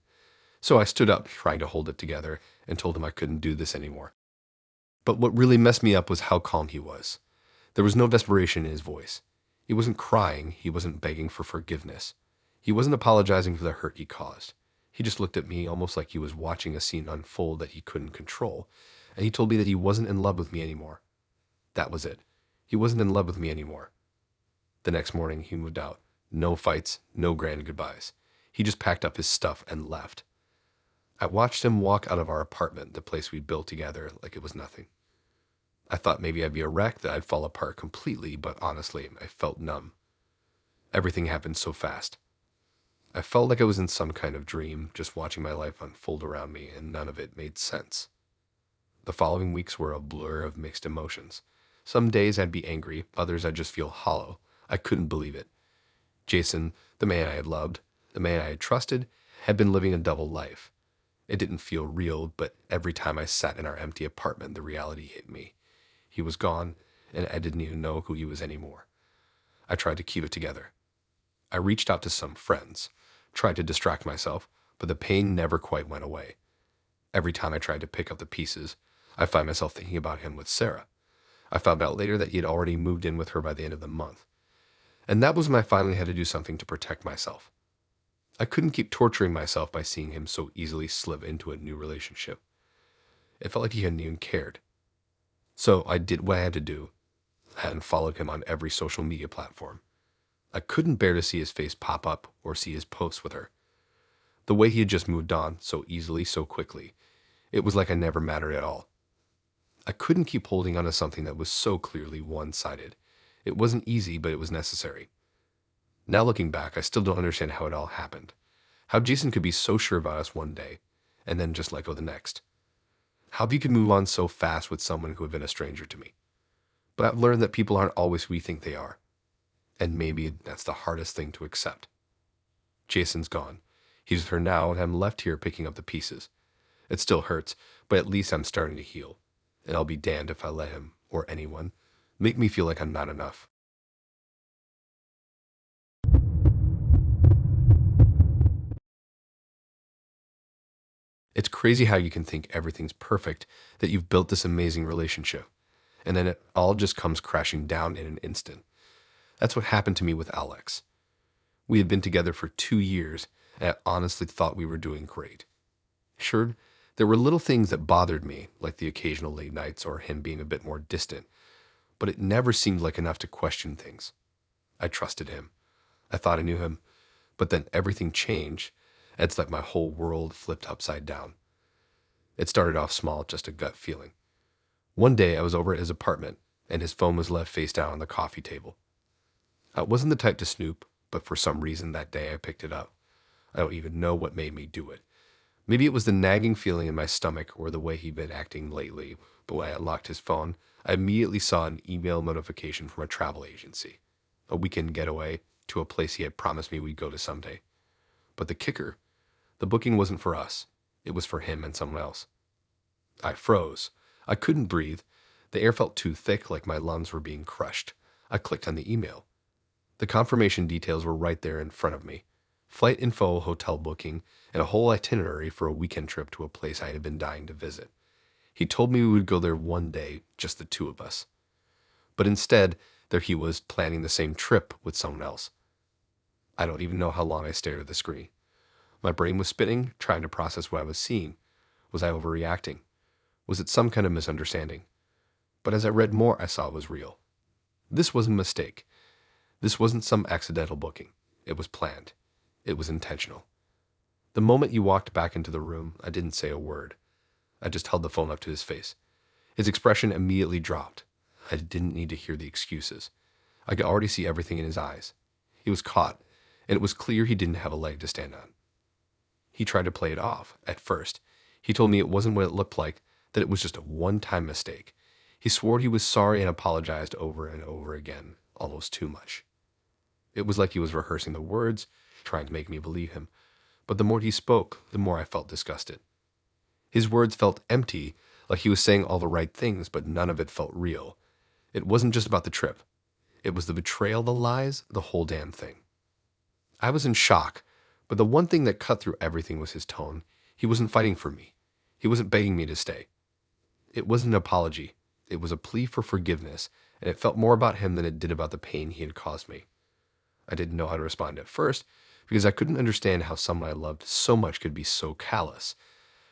So I stood up, trying to hold it together, and told him I couldn't do this anymore. But what really messed me up was how calm he was. There was no desperation in his voice. He wasn't crying, he wasn't begging for forgiveness. He wasn't apologizing for the hurt he caused. He just looked at me almost like he was watching a scene unfold that he couldn't control, and he told me that he wasn't in love with me anymore. That was it. He wasn't in love with me anymore. The next morning, he moved out. No fights, no grand goodbyes. He just packed up his stuff and left. I watched him walk out of our apartment, the place we built together, like it was nothing. I thought maybe I'd be a wreck, that I'd fall apart completely, but honestly, I felt numb. Everything happened so fast. I felt like I was in some kind of dream, just watching my life unfold around me, and none of it made sense. The following weeks were a blur of mixed emotions. Some days I'd be angry, others I'd just feel hollow. I couldn't believe it. Jason, the man I had loved, the man I had trusted, had been living a double life. It didn't feel real, but every time I sat in our empty apartment, the reality hit me. He was gone, and I didn't even know who he was anymore. I tried to keep it together. I reached out to some friends, tried to distract myself, but the pain never quite went away. Every time I tried to pick up the pieces, I find myself thinking about him with Sarah. I found out later that he had already moved in with her by the end of the month. And that was when I finally had to do something to protect myself. I couldn't keep torturing myself by seeing him so easily slip into a new relationship. It felt like he hadn't even cared. So I did what I had to do. I unfollowed him on every social media platform. I couldn't bear to see his face pop up or see his posts with her. The way he had just moved on so easily, so quickly, it was like I never mattered at all. I couldn't keep holding on to something that was so clearly one-sided. It wasn't easy, but it was necessary. Now looking back, I still don't understand how it all happened. How Jason could be so sure about us one day, and then just let go the next. How he could move on so fast with someone who had been a stranger to me. But I've learned that people aren't always who we think they are. And maybe that's the hardest thing to accept. Jason's gone. He's with her now, and I'm left here picking up the pieces. It still hurts, but at least I'm starting to heal. And I'll be damned if I let him, or anyone, make me feel like I'm not enough. It's crazy how you can think everything's perfect, that you've built this amazing relationship, and then it all just comes crashing down in an instant. That's what happened to me with Alex. We had been together for 2 years, and I honestly thought we were doing great. Sure, there were little things that bothered me, like the occasional late nights or him being a bit more distant, but it never seemed like enough to question things. I trusted him. I thought I knew him, but then everything changed. It's like my whole world flipped upside down. It started off small, just a gut feeling. One day I was over at his apartment, and his phone was left face down on the coffee table. I wasn't the type to snoop, but for some reason that day I picked it up. I don't even know what made me do it. Maybe it was the nagging feeling in my stomach or the way he'd been acting lately, but when I unlocked his phone, I immediately saw an email notification from a travel agency. A weekend getaway to a place he had promised me we'd go to someday. But the kicker, the booking wasn't for us. It was for him and someone else. I froze. I couldn't breathe. The air felt too thick, like my lungs were being crushed. I clicked on the email. The confirmation details were right there in front of me. Flight info, hotel booking, and a whole itinerary for a weekend trip to a place I had been dying to visit. He told me we would go there one day, just the two of us. But instead, there he was planning the same trip with someone else. I don't even know how long I stared at the screen. My brain was spinning, trying to process what I was seeing. Was I overreacting? Was it some kind of misunderstanding? But as I read more, I saw it was real. This wasn't a mistake. This wasn't some accidental booking. It was planned. It was intentional. The moment you walked back into the room, I didn't say a word. I just held the phone up to his face. His expression immediately dropped. I didn't need to hear the excuses. I could already see everything in his eyes. He was caught, and it was clear he didn't have a leg to stand on. He tried to play it off, at first. He told me it wasn't what it looked like, that it was just a one-time mistake. He swore he was sorry and apologized over and over again, almost too much. It was like he was rehearsing the words, trying to make me believe him. But the more he spoke, the more I felt disgusted. His words felt empty, like he was saying all the right things, but none of it felt real. It wasn't just about the trip. It was the betrayal, the lies, the whole damn thing. I was in shock, but the one thing that cut through everything was his tone. He wasn't fighting for me. He wasn't begging me to stay. It wasn't an apology. It was a plea for forgiveness, and it felt more about him than it did about the pain he had caused me. I didn't know how to respond at first, because I couldn't understand how someone I loved so much could be so callous.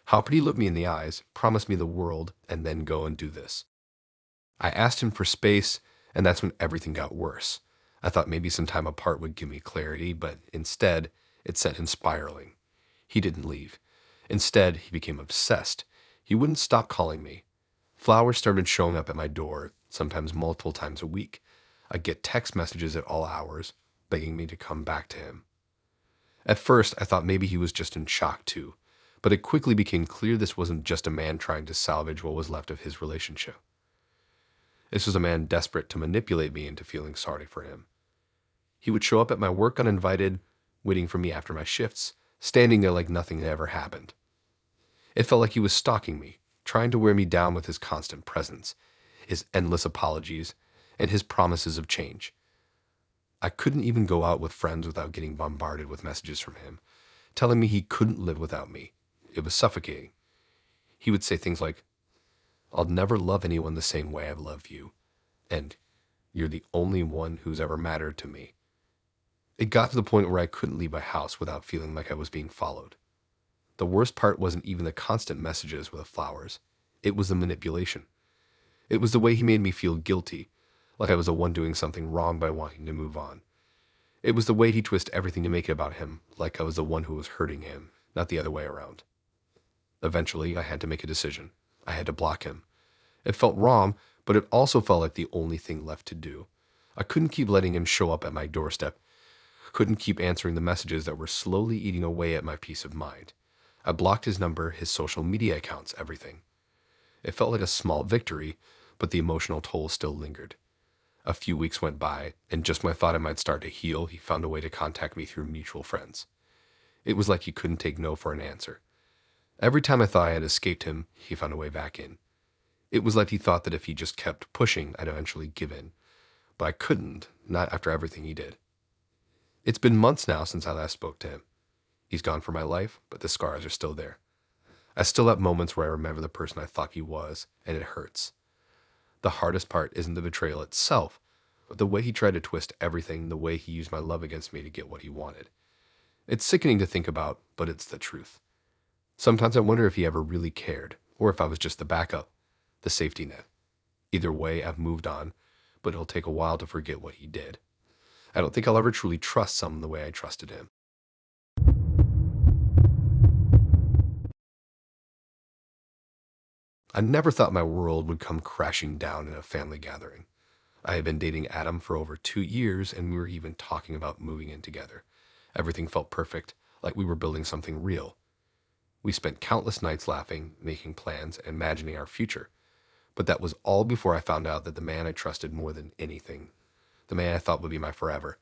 How could he look me in the eyes, promise me the world, and then go and do this? I asked him for space, and that's when everything got worse. I thought maybe some time apart would give me clarity, but instead, it sent him spiraling. He didn't leave. Instead, he became obsessed. He wouldn't stop calling me. Flowers started showing up at my door, sometimes multiple times a week. I'd get text messages at all hours, begging me to come back to him. At first, I thought maybe he was just in shock too, but it quickly became clear this wasn't just a man trying to salvage what was left of his relationship. This was a man desperate to manipulate me into feeling sorry for him. He would show up at my work uninvited, waiting for me after my shifts, standing there like nothing had ever happened. It felt like he was stalking me, trying to wear me down with his constant presence, his endless apologies, and his promises of change. I couldn't even go out with friends without getting bombarded with messages from him, telling me he couldn't live without me. It was suffocating. He would say things like, "I'll never love anyone the same way I've loved you," and "You're the only one who's ever mattered to me." It got to the point where I couldn't leave my house without feeling like I was being followed. The worst part wasn't even the constant messages with the flowers. It was the manipulation. It was the way he made me feel guilty, like I was the one doing something wrong by wanting to move on. It was the way he twisted everything to make it about him, like I was the one who was hurting him, not the other way around. Eventually, I had to make a decision. I had to block him. It felt wrong, but it also felt like the only thing left to do. I couldn't keep letting him show up at my doorstep. Couldn't keep answering the messages that were slowly eating away at my peace of mind. I blocked his number, his social media accounts, everything. It felt like a small victory, but the emotional toll still lingered. A few weeks went by, and just when I thought I might start to heal, he found a way to contact me through mutual friends. It was like he couldn't take no for an answer. Every time I thought I had escaped him, he found a way back in. It was like he thought that if he just kept pushing, I'd eventually give in. But I couldn't, not after everything he did. It's been months now since I last spoke to him. He's gone from my life, but the scars are still there. I still have moments where I remember the person I thought he was, and it hurts. The hardest part isn't the betrayal itself, but the way he tried to twist everything, the way he used my love against me to get what he wanted. It's sickening to think about, but it's the truth. Sometimes I wonder if he ever really cared, or if I was just the backup, the safety net. Either way, I've moved on, but it'll take a while to forget what he did. I don't think I'll ever truly trust someone the way I trusted him. I never thought my world would come crashing down in a family gathering. I had been dating Adam for over 2 years, and we were even talking about moving in together. Everything felt perfect, like we were building something real. We spent countless nights laughing, making plans, and imagining our future. But that was all before I found out that the man I trusted more than anything, the man I thought would be my forever,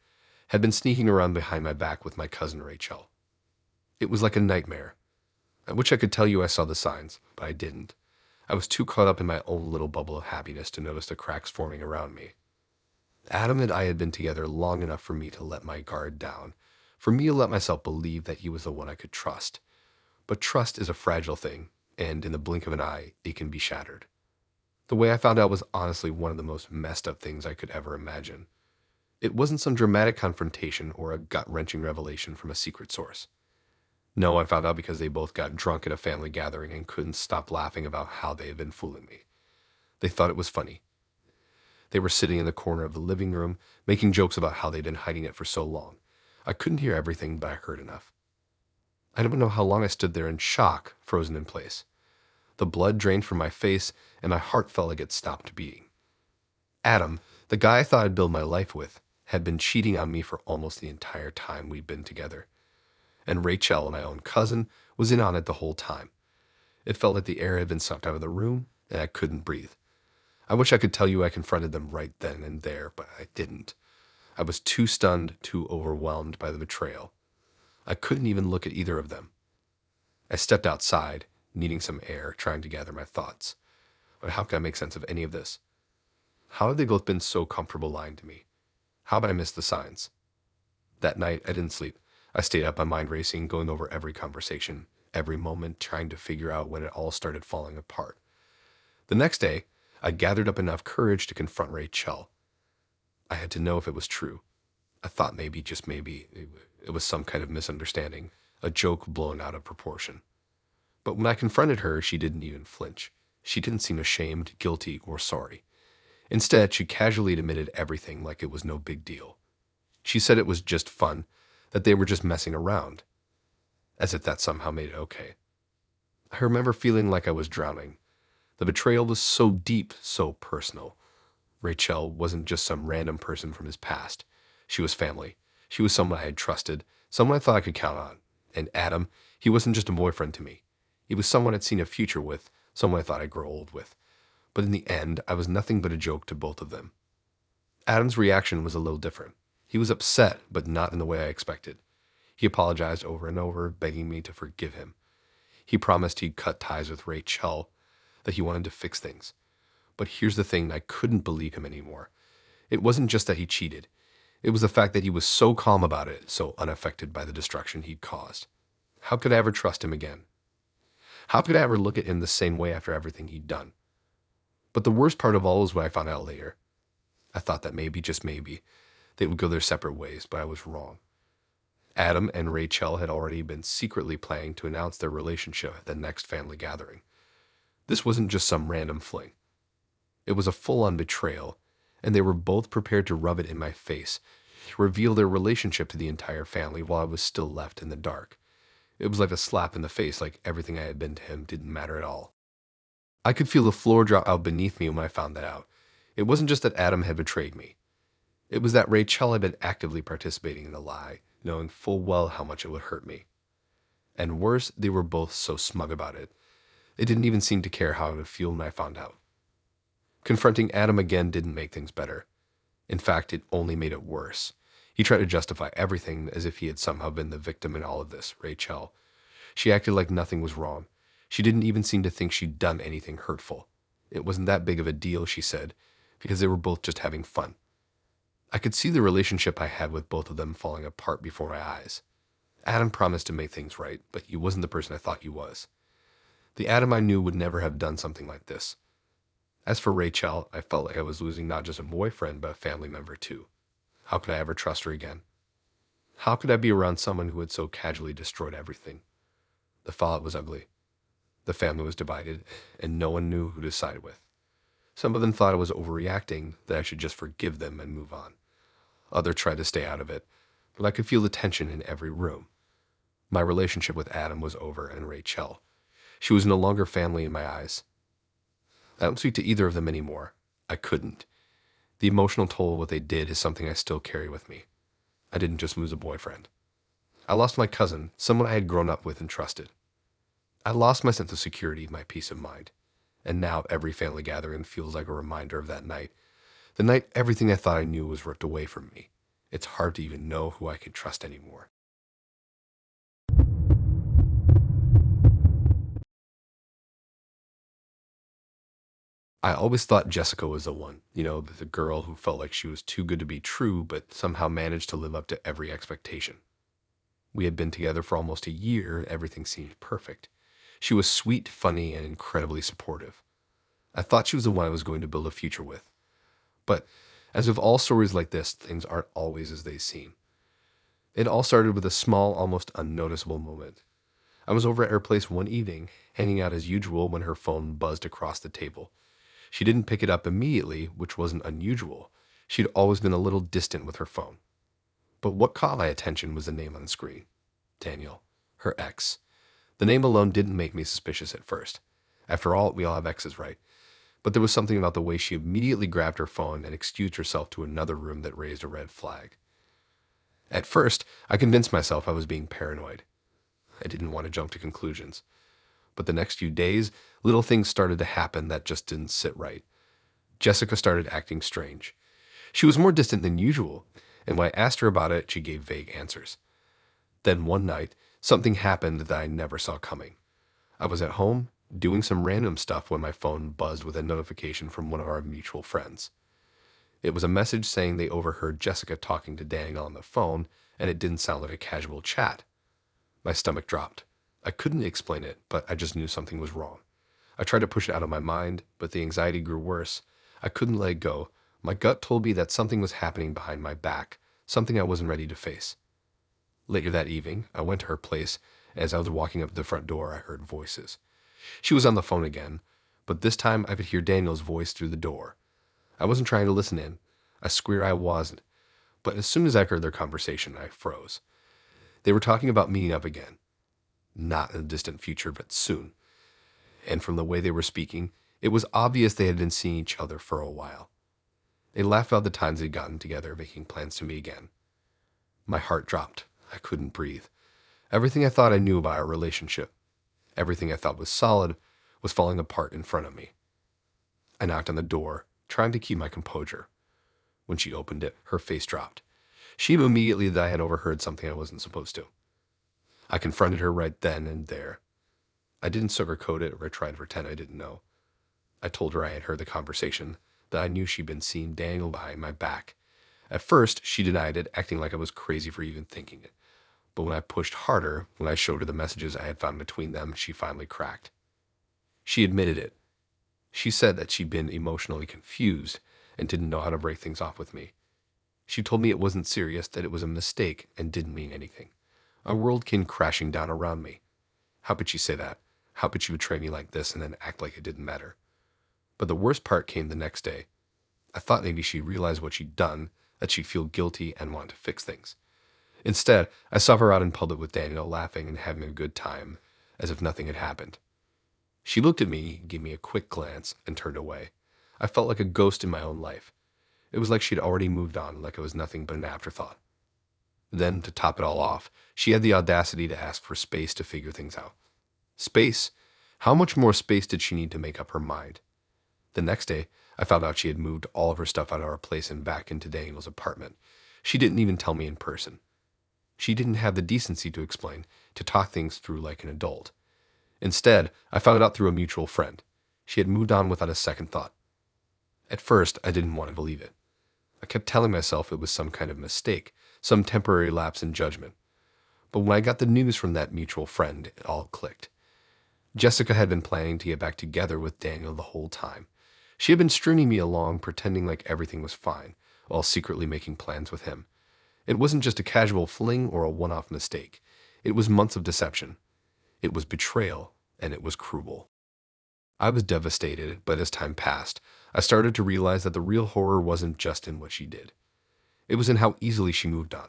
had been sneaking around behind my back with my cousin Rachel. It was like a nightmare. I wish I could tell you I saw the signs, but I didn't. I was too caught up in my own little bubble of happiness to notice the cracks forming around me. Adam and I had been together long enough for me to let my guard down, for me to let myself believe that he was the one I could trust. But trust is a fragile thing, and in the blink of an eye, it can be shattered. The way I found out was honestly one of the most messed up things I could ever imagine. It wasn't some dramatic confrontation or a gut-wrenching revelation from a secret source. No, I found out because they both got drunk at a family gathering and couldn't stop laughing about how they had been fooling me. They thought it was funny. They were sitting in the corner of the living room, making jokes about how they'd been hiding it for so long. I couldn't hear everything, but I heard enough. I don't know how long I stood there in shock, frozen in place. The blood drained from my face, and my heart felt like it stopped beating. Adam, the guy I thought I'd build my life with, had been cheating on me for almost the entire time we'd been together. And Rachel, my own cousin, was in on it the whole time. It felt like the air had been sucked out of the room, and I couldn't breathe. I wish I could tell you I confronted them right then and there, but I didn't. I was too stunned, too overwhelmed by the betrayal. I couldn't even look at either of them. I stepped outside, needing some air, trying to gather my thoughts. But how could I make sense of any of this? How had they both been so comfortable lying to me? How had I missed the signs? That night, I didn't sleep. I stayed up, my mind racing, going over every conversation, every moment, trying to figure out when it all started falling apart. The next day, I gathered up enough courage to confront Rachel. I had to know if it was true. I thought maybe, just maybe, it was some kind of misunderstanding, a joke blown out of proportion. But when I confronted her, she didn't even flinch. She didn't seem ashamed, guilty, or sorry. Instead, she casually admitted everything like it was no big deal. She said it was just fun, that they were just messing around, as if that somehow made it okay. I remember feeling like I was drowning. The betrayal was so deep, so personal. Rachel wasn't just some random person from his past. She was family. She was someone I had trusted, someone I thought I could count on. And Adam, he wasn't just a boyfriend to me. He was someone I'd seen a future with, someone I thought I'd grow old with. But in the end, I was nothing but a joke to both of them. Adam's reaction was a little different. He was upset, but not in the way I expected. He apologized over and over, begging me to forgive him. He promised he'd cut ties with Rachel, that he wanted to fix things. But here's the thing, I couldn't believe him anymore. It wasn't just that he cheated. It was the fact that he was so calm about it, so unaffected by the destruction he'd caused. How could I ever trust him again? How could I ever look at him the same way after everything he'd done? But the worst part of all was what I found out later. I thought that maybe, just maybe, they would go their separate ways, but I was wrong. Adam and Rachel had already been secretly planning to announce their relationship at the next family gathering. This wasn't just some random fling. It was a full-on betrayal, and they were both prepared to rub it in my face, to reveal their relationship to the entire family while I was still left in the dark. It was like a slap in the face, like everything I had been to him didn't matter at all. I could feel the floor drop out beneath me when I found that out. It wasn't just that Adam had betrayed me. It was that Rachel had been actively participating in the lie, knowing full well how much it would hurt me. And worse, they were both so smug about it. They didn't even seem to care how I would feel when I found out. Confronting Adam again didn't make things better. In fact, it only made it worse. He tried to justify everything as if he had somehow been the victim in all of this, Rachel. She acted like nothing was wrong. She didn't even seem to think she'd done anything hurtful. It wasn't that big of a deal, she said, because they were both just having fun. I could see the relationship I had with both of them falling apart before my eyes. Adam promised to make things right, but he wasn't the person I thought he was. The Adam I knew would never have done something like this. As for Rachel, I felt like I was losing not just a boyfriend, but a family member too. How could I ever trust her again? How could I be around someone who had so casually destroyed everything? The fallout was ugly. The family was divided, and no one knew who to side with. Some of them thought I was overreacting, that I should just forgive them and move on. Others tried to stay out of it, but I could feel the tension in every room. My relationship with Adam was over, and Rachel. She was no longer family in my eyes. I don't speak to either of them anymore. I couldn't. The emotional toll of what they did is something I still carry with me. I didn't just lose a boyfriend. I lost my cousin, someone I had grown up with and trusted. I lost my sense of security, my peace of mind. And now every family gathering feels like a reminder of that night. The night everything I thought I knew was ripped away from me. It's hard to even know who I could trust anymore. I always thought Jessica was the one, the girl who felt like she was too good to be true, but somehow managed to live up to every expectation. We had been together for almost a year, and everything seemed perfect. She was sweet, funny, and incredibly supportive. I thought she was the one I was going to build a future with. But as with all stories like this, things aren't always as they seem. It all started with a small, almost unnoticeable moment. I was over at her place one evening, hanging out as usual when her phone buzzed across the table. She didn't pick it up immediately, which wasn't unusual. She'd always been a little distant with her phone. But what caught my attention was the name on the screen. Daniel, her ex. The name alone didn't make me suspicious at first. After all, we all have exes, right? But there was something about the way she immediately grabbed her phone and excused herself to another room that raised a red flag. At first, I convinced myself I was being paranoid. I didn't want to jump to conclusions. But the next few days, little things started to happen that just didn't sit right. Jessica started acting strange. She was more distant than usual, and when I asked her about it, she gave vague answers. Then one night, something happened that I never saw coming. I was at home, doing some random stuff when my phone buzzed with a notification from one of our mutual friends. It was a message saying they overheard Jessica talking to Daniel on the phone, and it didn't sound like a casual chat. My stomach dropped. I couldn't explain it, but I just knew something was wrong. I tried to push it out of my mind, but the anxiety grew worse. I couldn't let it go. My gut told me that something was happening behind my back, something I wasn't ready to face. Later that evening, I went to her place. As I was walking up to the front door, I heard voices. She was on the phone again, but this time I could hear Daniel's voice through the door. I wasn't trying to listen in. I swear I wasn't. But as soon as I heard their conversation, I froze. They were talking about meeting up again. Not in the distant future, but soon. And from the way they were speaking, it was obvious they had been seeing each other for a while. They laughed about the times they'd gotten together, making plans to meet again. My heart dropped. I couldn't breathe. Everything I thought I knew about our relationship, everything I thought was solid, was falling apart in front of me. I knocked on the door, trying to keep my composure. When she opened it, her face dropped. She knew immediately that I had overheard something I wasn't supposed to. I confronted her right then and there. I didn't sugarcoat it or try to pretend I didn't know. I told her I had heard the conversation, that I knew she'd been seeing Daniel behind my back. At first, she denied it, acting like I was crazy for even thinking it. But when I pushed harder, when I showed her the messages I had found between them, she finally cracked. She admitted it. She said that she'd been emotionally confused and didn't know how to break things off with me. She told me it wasn't serious, that it was a mistake and didn't mean anything. A world came crashing down around me. How could she say that? How could she betray me like this and then act like it didn't matter? But the worst part came the next day. I thought maybe she'd realize what she'd done, that she'd feel guilty and want to fix things. Instead, I saw her out in public with Daniel, laughing and having a good time, as if nothing had happened. She looked at me, gave me a quick glance, and turned away. I felt like a ghost in my own life. It was like she'd already moved on, like it was nothing but an afterthought. Then, to top it all off, she had the audacity to ask for space to figure things out. Space? How much more space did she need to make up her mind? The next day, I found out she had moved all of her stuff out of our place and back into Daniel's apartment. She didn't even tell me in person. She didn't have the decency to explain, to talk things through like an adult. Instead, I found it out through a mutual friend. She had moved on without a second thought. At first, I didn't want to believe it. I kept telling myself it was some kind of mistake, some temporary lapse in judgment. But when I got the news from that mutual friend, it all clicked. Jessica had been planning to get back together with Daniel the whole time. She had been stringing me along, pretending like everything was fine, while secretly making plans with him. It wasn't just a casual fling or a one-off mistake. It was months of deception. It was betrayal, and it was cruel. I was devastated, but as time passed, I started to realize that the real horror wasn't just in what she did. It was in how easily she moved on.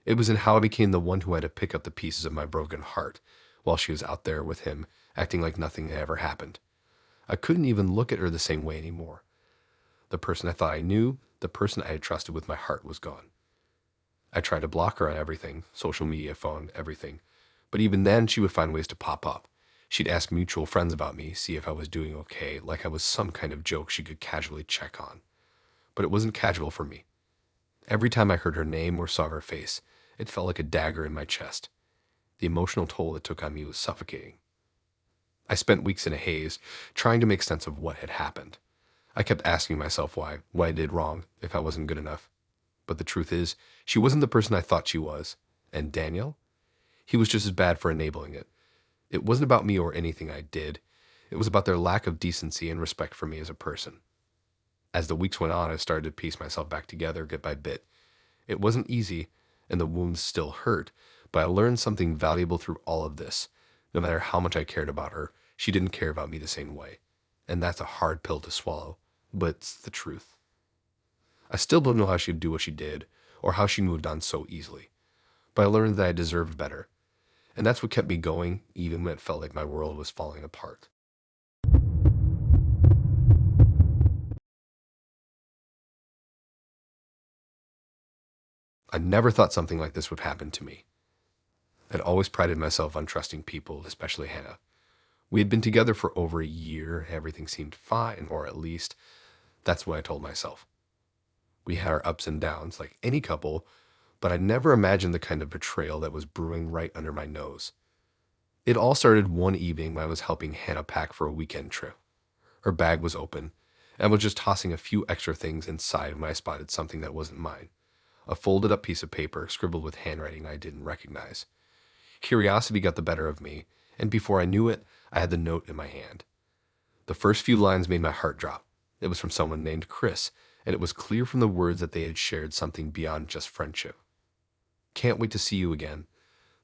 It was in how I became the one who had to pick up the pieces of my broken heart while she was out there with him, acting like nothing had ever happened. I couldn't even look at her the same way anymore. The person I thought I knew, the person I had trusted with my heart was gone. I tried to block her on everything, social media, phone, everything. But even then, she would find ways to pop up. She'd ask mutual friends about me, see if I was doing okay, like I was some kind of joke she could casually check on. But it wasn't casual for me. Every time I heard her name or saw her face, it felt like a dagger in my chest. The emotional toll it took on me was suffocating. I spent weeks in a haze, trying to make sense of what had happened. I kept asking myself what I did wrong, if I wasn't good enough. But the truth is, she wasn't the person I thought she was. And Daniel? He was just as bad for enabling it. It wasn't about me or anything I did. It was about their lack of decency and respect for me as a person. As the weeks went on, I started to piece myself back together bit by bit. It wasn't easy, and the wounds still hurt, but I learned something valuable through all of this. No matter how much I cared about her, she didn't care about me the same way. And that's a hard pill to swallow, but it's the truth. I still don't know how she'd do what she did, or how she moved on so easily. But I learned that I deserved better. And that's what kept me going, even when it felt like my world was falling apart. I never thought something like this would happen to me. I'd always prided myself on trusting people, especially Hannah. We had been together for over a year, everything seemed fine, or at least that's what I told myself. We had our ups and downs, like any couple, but I never imagined the kind of betrayal that was brewing right under my nose. It all started one evening when I was helping Hannah pack for a weekend trip. Her bag was open, and I was just tossing a few extra things inside when I spotted something that wasn't mine. A folded up piece of paper scribbled with handwriting I didn't recognize. Curiosity got the better of me, and before I knew it, I had the note in my hand. The first few lines made my heart drop. It was from someone named Chris, and it was clear from the words that they had shared something beyond just friendship. Can't wait to see you again.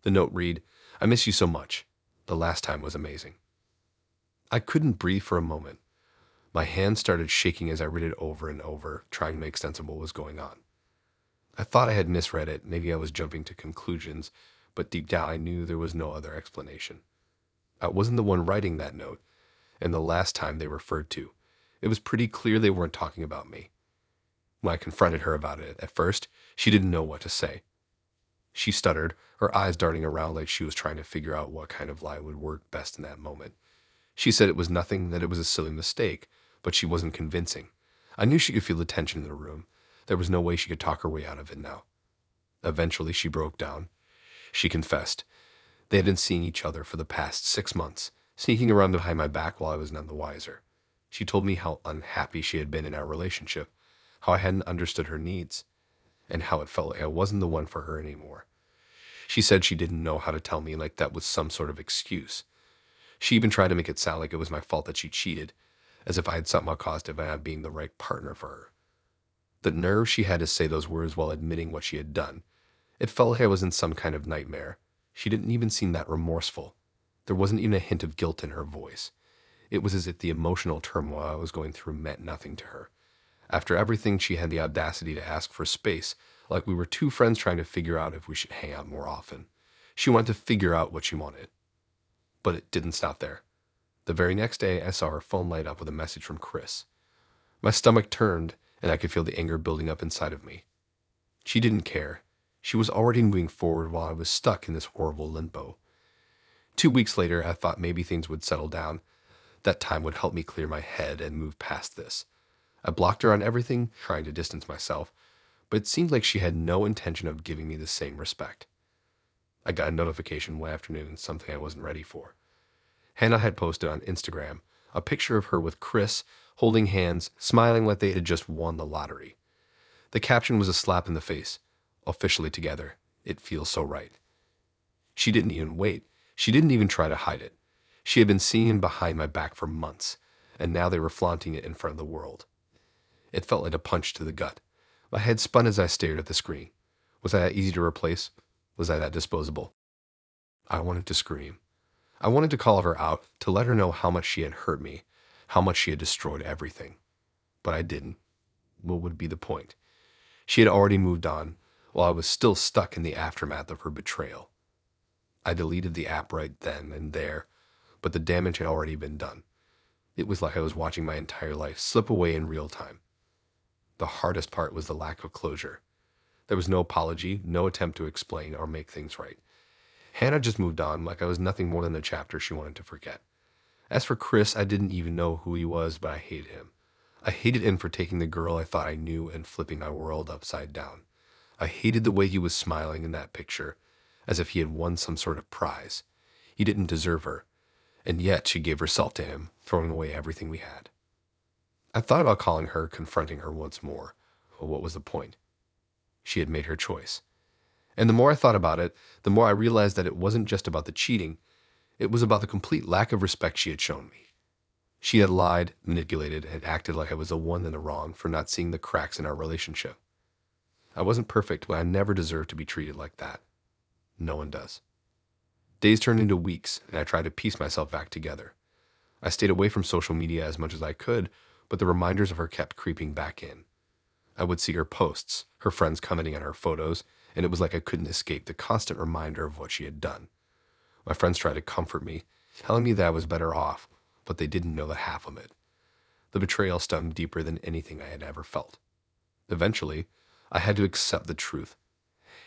The note read, I miss you so much. The last time was amazing. I couldn't breathe for a moment. My hands started shaking as I read it over and over, trying to make sense of what was going on. I thought I had misread it, maybe I was jumping to conclusions, but deep down I knew there was no other explanation. I wasn't the one writing that note, and the last time they referred to, it was pretty clear they weren't talking about me. When I confronted her about it, at first, she didn't know what to say. She stuttered, her eyes darting around like she was trying to figure out what kind of lie would work best in that moment. She said it was nothing, that it was a silly mistake, but she wasn't convincing. I knew she could feel the tension in the room. There was no way she could talk her way out of it now. Eventually, she broke down. She confessed. They had been seeing each other for the past 6 months, sneaking around behind my back while I was none the wiser. She told me how unhappy she had been in our relationship, how I hadn't understood her needs, and how it felt like I wasn't the one for her anymore. She said she didn't know how to tell me, like that was some sort of excuse. She even tried to make it sound like it was my fault that she cheated, as if I had somehow caused it by not being the right partner for her. The nerve she had to say those words while admitting what she had done. It felt like I was in some kind of nightmare. She didn't even seem that remorseful. There wasn't even a hint of guilt in her voice. It was as if the emotional turmoil I was going through meant nothing to her. After everything, she had the audacity to ask for space, like we were two friends trying to figure out if we should hang out more often. She wanted to figure out what she wanted. But it didn't stop there. The very next day, I saw her phone light up with a message from Chris. My stomach turned, and I could feel the anger building up inside of me. She didn't care. She was already moving forward while I was stuck in this horrible limbo. 2 weeks later, I thought maybe things would settle down. That time would help me clear my head and move past this. I blocked her on everything, trying to distance myself, but it seemed like she had no intention of giving me the same respect. I got a notification one afternoon, something I wasn't ready for. Hannah had posted on Instagram a picture of her with Chris, holding hands, smiling like they had just won the lottery. The caption was a slap in the face. Officially together. It feels so right. She didn't even wait. She didn't even try to hide it. She had been seeing him behind my back for months, and now they were flaunting it in front of the world. It felt like a punch to the gut. My head spun as I stared at the screen. Was I that easy to replace? Was I that disposable? I wanted to scream. I wanted to call her out, to let her know how much she had hurt me, how much she had destroyed everything. But I didn't. What would be the point? She had already moved on, while I was still stuck in the aftermath of her betrayal. I deleted the app right then and there, but the damage had already been done. It was like I was watching my entire life slip away in real time. The hardest part was the lack of closure. There was no apology, no attempt to explain or make things right. Hannah just moved on like I was nothing more than a chapter she wanted to forget. As for Chris, I didn't even know who he was, but I hated him. I hated him for taking the girl I thought I knew and flipping my world upside down. I hated the way he was smiling in that picture, as if he had won some sort of prize. He didn't deserve her, and yet she gave herself to him, throwing away everything we had. I thought about calling her, confronting her once more. But what was the point? She had made her choice. And the more I thought about it, the more I realized that it wasn't just about the cheating, it was about the complete lack of respect she had shown me. She had lied, manipulated, and acted like I was the one in the wrong for not seeing the cracks in our relationship. I wasn't perfect, but I never deserved to be treated like that. No one does. Days turned into weeks, and I tried to piece myself back together. I stayed away from social media as much as I could, but the reminders of her kept creeping back in. I would see her posts, her friends commenting on her photos, and it was like I couldn't escape the constant reminder of what she had done. My friends tried to comfort me, telling me that I was better off, but they didn't know the half of it. The betrayal stung deeper than anything I had ever felt. Eventually, I had to accept the truth.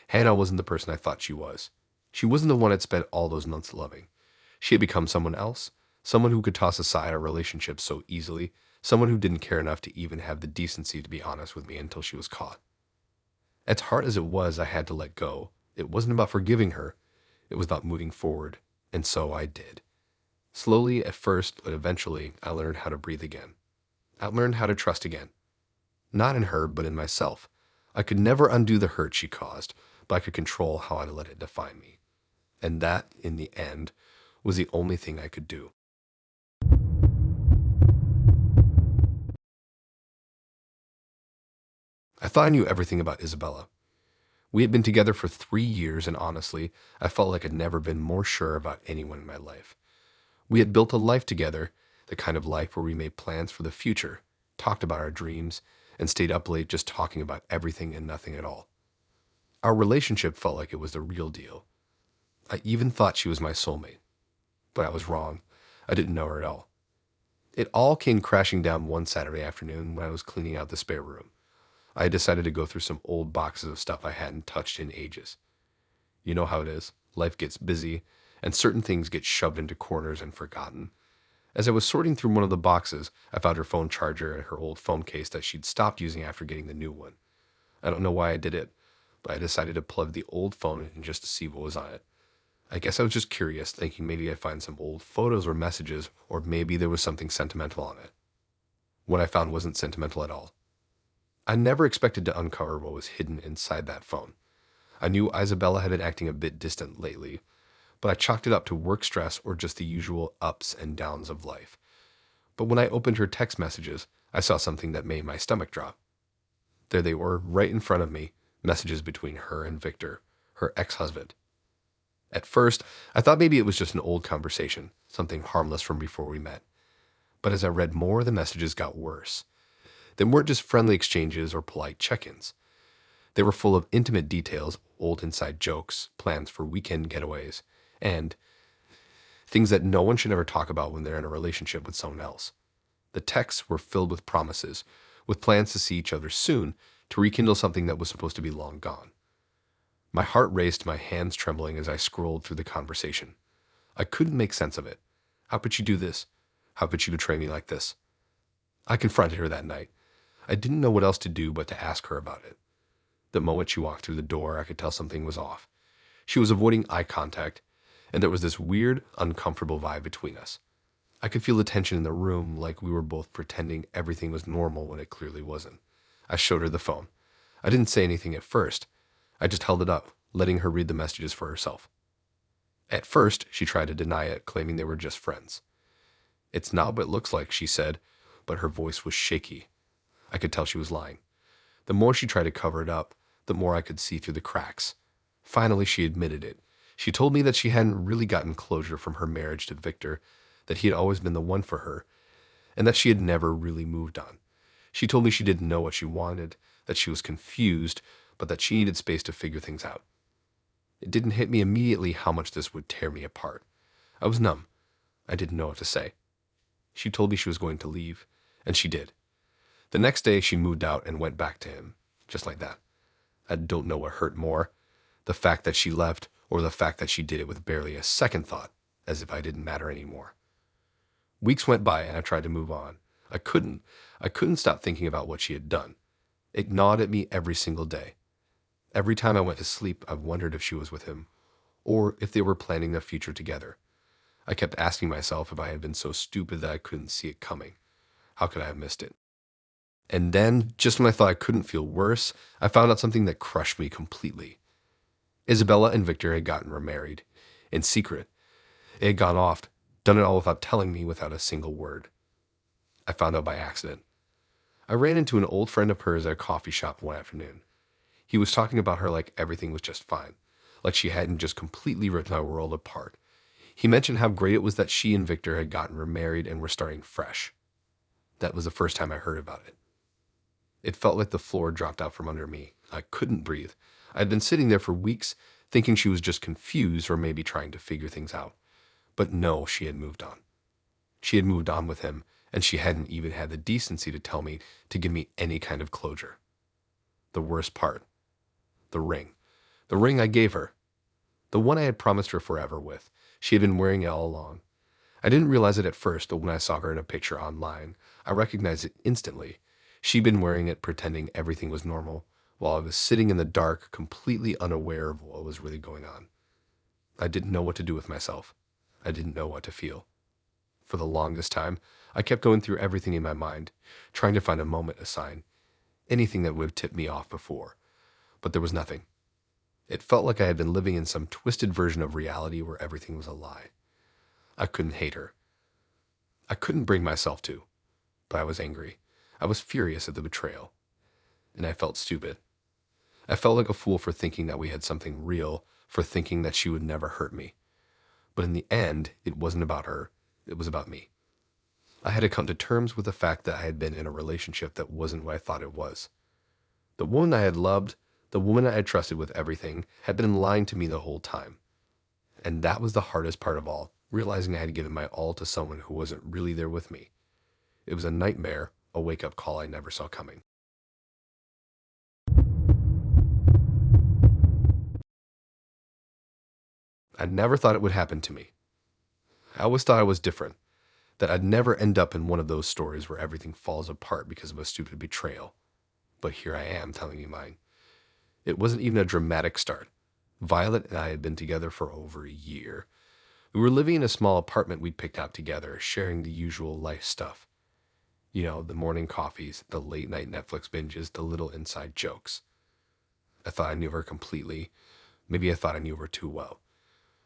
Hannah wasn't the person I thought she was. She wasn't the one I'd spent all those months loving. She had become someone else, someone who could toss aside our relationship so easily, someone who didn't care enough to even have the decency to be honest with me until she was caught. As hard as it was, I had to let go. It wasn't about forgiving her. It was about moving forward, and so I did. Slowly at first, but eventually, I learned how to breathe again. I learned how to trust again. Not in her, but in myself. I could never undo the hurt she caused, but I could control how I let it define me. And that, in the end, was the only thing I could do. I thought I knew everything about Isabella. We had been together for 3 years, and honestly, I felt like I'd never been more sure about anyone in my life. We had built a life together, the kind of life where we made plans for the future, talked about our dreams, and stayed up late just talking about everything and nothing at all. Our relationship felt like it was the real deal. I even thought she was my soulmate. But I was wrong. I didn't know her at all. It all came crashing down one Saturday afternoon when I was cleaning out the spare room. I had decided to go through some old boxes of stuff I hadn't touched in ages. You know how it is. Life gets busy, and certain things get shoved into corners and forgotten. As I was sorting through one of the boxes, I found her phone charger and her old phone case that she'd stopped using after getting the new one. I don't know why I did it, but I decided to plug the old phone in just to see what was on it. I guess I was just curious, thinking maybe I'd find some old photos or messages, or maybe there was something sentimental on it. What I found wasn't sentimental at all. I never expected to uncover what was hidden inside that phone. I knew Isabella had been acting a bit distant lately, but I chalked it up to work stress or just the usual ups and downs of life. But when I opened her text messages, I saw something that made my stomach drop. There they were, right in front of me, messages between her and Victor, her ex-husband. At first, I thought maybe it was just an old conversation, something harmless from before we met. But as I read more, the messages got worse. They weren't just friendly exchanges or polite check-ins. They were full of intimate details, old inside jokes, plans for weekend getaways, and things that no one should ever talk about when they're in a relationship with someone else. The texts were filled with promises, with plans to see each other soon, to rekindle something that was supposed to be long gone. My heart raced, my hands trembling as I scrolled through the conversation. I couldn't make sense of it. How could she do this? How could she betray me like this? I confronted her that night. I didn't know what else to do but to ask her about it. The moment she walked through the door, I could tell something was off. She was avoiding eye contact, and there was this weird, uncomfortable vibe between us. I could feel the tension in the room, like we were both pretending everything was normal when it clearly wasn't. I showed her the phone. I didn't say anything at first. I just held it up, letting her read the messages for herself. At first, she tried to deny it, claiming they were just friends. "It's not what it looks like," she said, but her voice was shaky. I could tell she was lying. The more she tried to cover it up, the more I could see through the cracks. Finally, she admitted it. She told me that she hadn't really gotten closure from her marriage to Victor, that he had always been the one for her, and that she had never really moved on. She told me she didn't know what she wanted, that she was confused, but that she needed space to figure things out. It didn't hit me immediately how much this would tear me apart. I was numb. I didn't know what to say. She told me she was going to leave, and she did. The next day, she moved out and went back to him, just like that. I don't know what hurt more, the fact that she left or the fact that she did it with barely a second thought, as if I didn't matter anymore. Weeks went by and I tried to move on. I couldn't. I couldn't stop thinking about what she had done. It gnawed at me every single day. Every time I went to sleep, I wondered if she was with him, or if they were planning their future together. I kept asking myself if I had been so stupid that I couldn't see it coming. How could I have missed it? And then, just when I thought I couldn't feel worse, I found out something that crushed me completely. Isabella and Victor had gotten remarried, in secret. It had gone off, done it all without telling me, without a single word. I found out by accident. I ran into an old friend of hers at a coffee shop one afternoon. He was talking about her like everything was just fine, like she hadn't just completely ripped my world apart. He mentioned how great it was that she and Victor had gotten remarried and were starting fresh. That was the first time I heard about it. It felt like the floor dropped out from under me. I couldn't breathe. I had been sitting there for weeks, thinking she was just confused or maybe trying to figure things out. But no, she had moved on. She had moved on with him, and she hadn't even had the decency to tell me, to give me any kind of closure. The worst part. The ring. The ring I gave her. The one I had promised her forever with. She had been wearing it all along. I didn't realize it at first, but when I saw her in a picture online, I recognized it instantly. She'd been wearing it pretending everything was normal, while I was sitting in the dark, completely unaware of what was really going on. I didn't know what to do with myself. I didn't know what to feel. For the longest time, I kept going through everything in my mind, trying to find a moment, a sign, anything that would have tipped me off before. But there was nothing. It felt like I had been living in some twisted version of reality where everything was a lie. I couldn't hate her. I couldn't bring myself to, but I was angry. I was furious at the betrayal, and I felt stupid. I felt like a fool for thinking that we had something real, for thinking that she would never hurt me. But in the end, it wasn't about her. It was about me. I had to come to terms with the fact that I had been in a relationship that wasn't what I thought it was. The woman I had loved, the woman I had trusted with everything, had been lying to me the whole time. And that was the hardest part of all, realizing I had given my all to someone who wasn't really there with me. It was a nightmare, a wake-up call I never saw coming. I never thought it would happen to me. I always thought I was different, that I'd never end up in one of those stories where everything falls apart because of a stupid betrayal. But here I am telling you mine. It wasn't even a dramatic start. Violet and I had been together for over a year. We were living in a small apartment we'd picked out together, sharing the usual life stuff. You know, the morning coffees, the late night Netflix binges, the little inside jokes. I thought I knew her completely. Maybe I thought I knew her too well.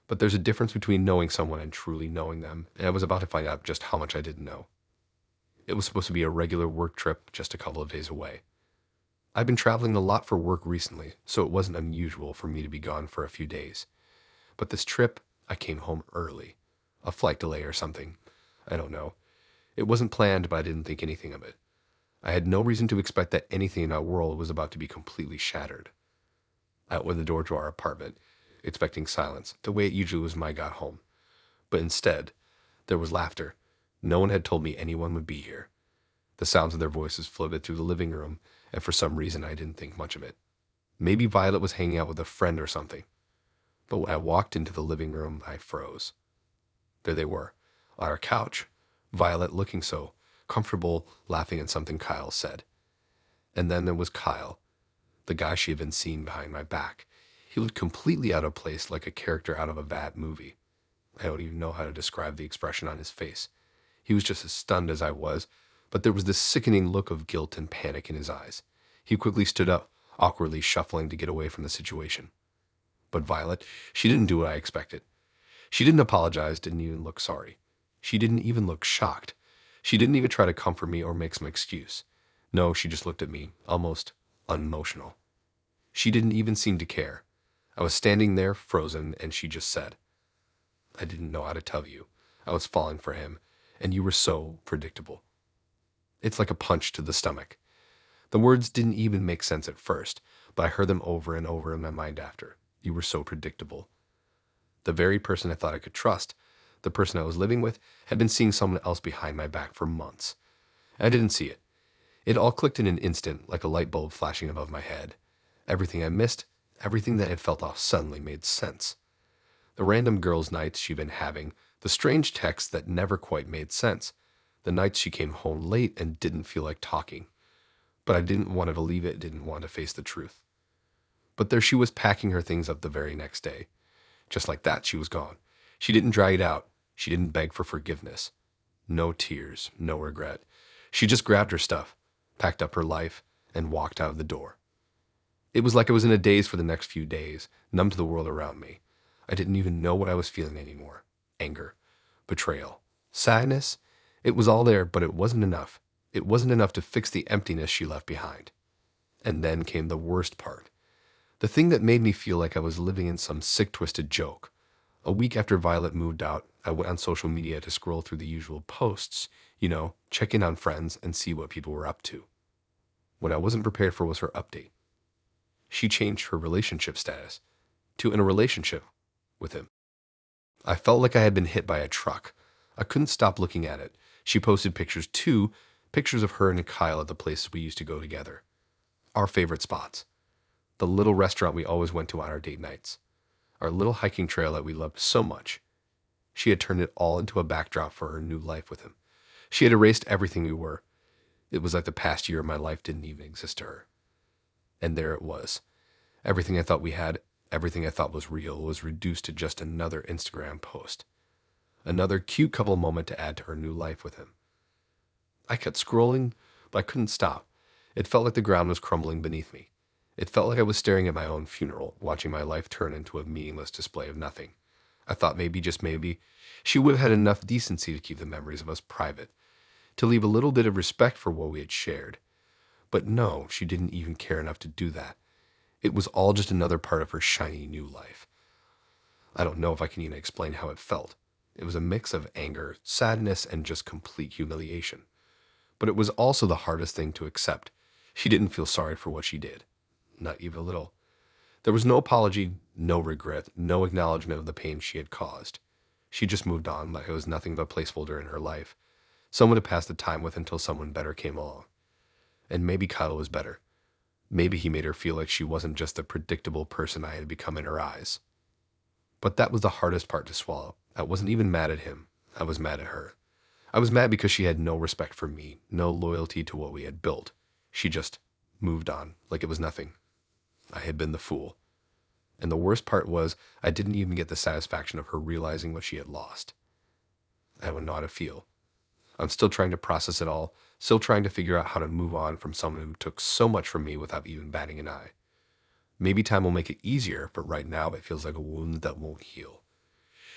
But there's a difference between knowing someone and truly knowing them, and I was about to find out just how much I didn't know. It was supposed to be a regular work trip just a couple of days away. I've been traveling a lot for work recently, so it wasn't unusual for me to be gone for a few days. But this trip, I came home early. A flight delay or something. I don't know. It wasn't planned, but I didn't think anything of it. I had no reason to expect that anything in our world was about to be completely shattered. I opened the door to our apartment, expecting silence, the way it usually was when I got home. But instead, there was laughter. No one had told me anyone would be here. The sounds of their voices floated through the living room, and for some reason I didn't think much of it. Maybe Violet was hanging out with a friend or something. But when I walked into the living room, I froze. There they were, on our couch, Violet looking so comfortable, laughing at something Kyle said. And then there was Kyle, the guy she had been seeing behind my back. He looked completely out of place, like a character out of a bad movie. I don't even know how to describe the expression on his face. He was just as stunned as I was, but there was this sickening look of guilt and panic in his eyes. He quickly stood up, awkwardly shuffling to get away from the situation. But Violet, she didn't do what I expected. She didn't apologize, didn't even look sorry. She didn't even look shocked. She didn't even try to comfort me or make some excuse. No, she just looked at me, almost unemotional. She didn't even seem to care. I was standing there, frozen, and she just said, "I didn't know how to tell you. I was falling for him, and you were so predictable." It's like a punch to the stomach. The words didn't even make sense at first, but I heard them over and over in my mind after. You were so predictable. The very person I thought I could trust, The person I was living with had been seeing someone else behind my back for months. I didn't see it. It all clicked in an instant, like a light bulb flashing above my head. Everything I missed, everything that had felt off suddenly made sense. The random girls' nights she'd been having, the strange texts that never quite made sense, the nights she came home late and didn't feel like talking. But I didn't want to believe it, didn't want to face the truth. But there she was packing her things up the very next day. Just like that, she was gone. She didn't drag it out. She didn't beg for forgiveness. No tears, no regret. She just grabbed her stuff, packed up her life, and walked out of the door. It was like I was in a daze for the next few days, numb to the world around me. I didn't even know what I was feeling anymore. Anger, betrayal, sadness. It was all there, but it wasn't enough. It wasn't enough to fix the emptiness she left behind. And then came the worst part. The thing that made me feel like I was living in some sick, twisted joke. A week after Violet moved out, I went on social media to scroll through the usual posts, check in on friends and see what people were up to. What I wasn't prepared for was her update. She changed her relationship status to in a relationship with him. I felt like I had been hit by a truck. I couldn't stop looking at it. She posted pictures too, pictures of her and Kyle at the places we used to go together. Our favorite spots. The little restaurant we always went to on our date nights. Our little hiking trail that we loved so much. She had turned it all into a backdrop for her new life with him. She had erased everything we were. It was like the past year of my life didn't even exist to her. And there it was. Everything I thought we had, everything I thought was real, was reduced to just another Instagram post. Another cute couple moment to add to her new life with him. I kept scrolling, but I couldn't stop. It felt like the ground was crumbling beneath me. It felt like I was staring at my own funeral, watching my life turn into a meaningless display of nothing. I thought maybe, just maybe, she would have had enough decency to keep the memories of us private, to leave a little bit of respect for what we had shared. But no, she didn't even care enough to do that. It was all just another part of her shiny new life. I don't know if I can even explain how it felt. It was a mix of anger, sadness, and just complete humiliation. But it was also the hardest thing to accept. She didn't feel sorry for what she did. Not even a little. There was no apology, no regret, no acknowledgement of the pain she had caused. She just moved on like it was nothing but a placeholder in her life. Someone to pass the time with until someone better came along. And maybe Kyle was better. Maybe he made her feel like she wasn't just the predictable person I had become in her eyes. But that was the hardest part to swallow. I wasn't even mad at him. I was mad at her. I was mad because she had no respect for me, no loyalty to what we had built. She just moved on like it was nothing. I had been the fool. And the worst part was I didn't even get the satisfaction of her realizing what she had lost. I don't know how to feel. I'm still trying to process it all, still trying to figure out how to move on from someone who took so much from me without even batting an eye. Maybe time will make it easier, but right now it feels like a wound that won't heal.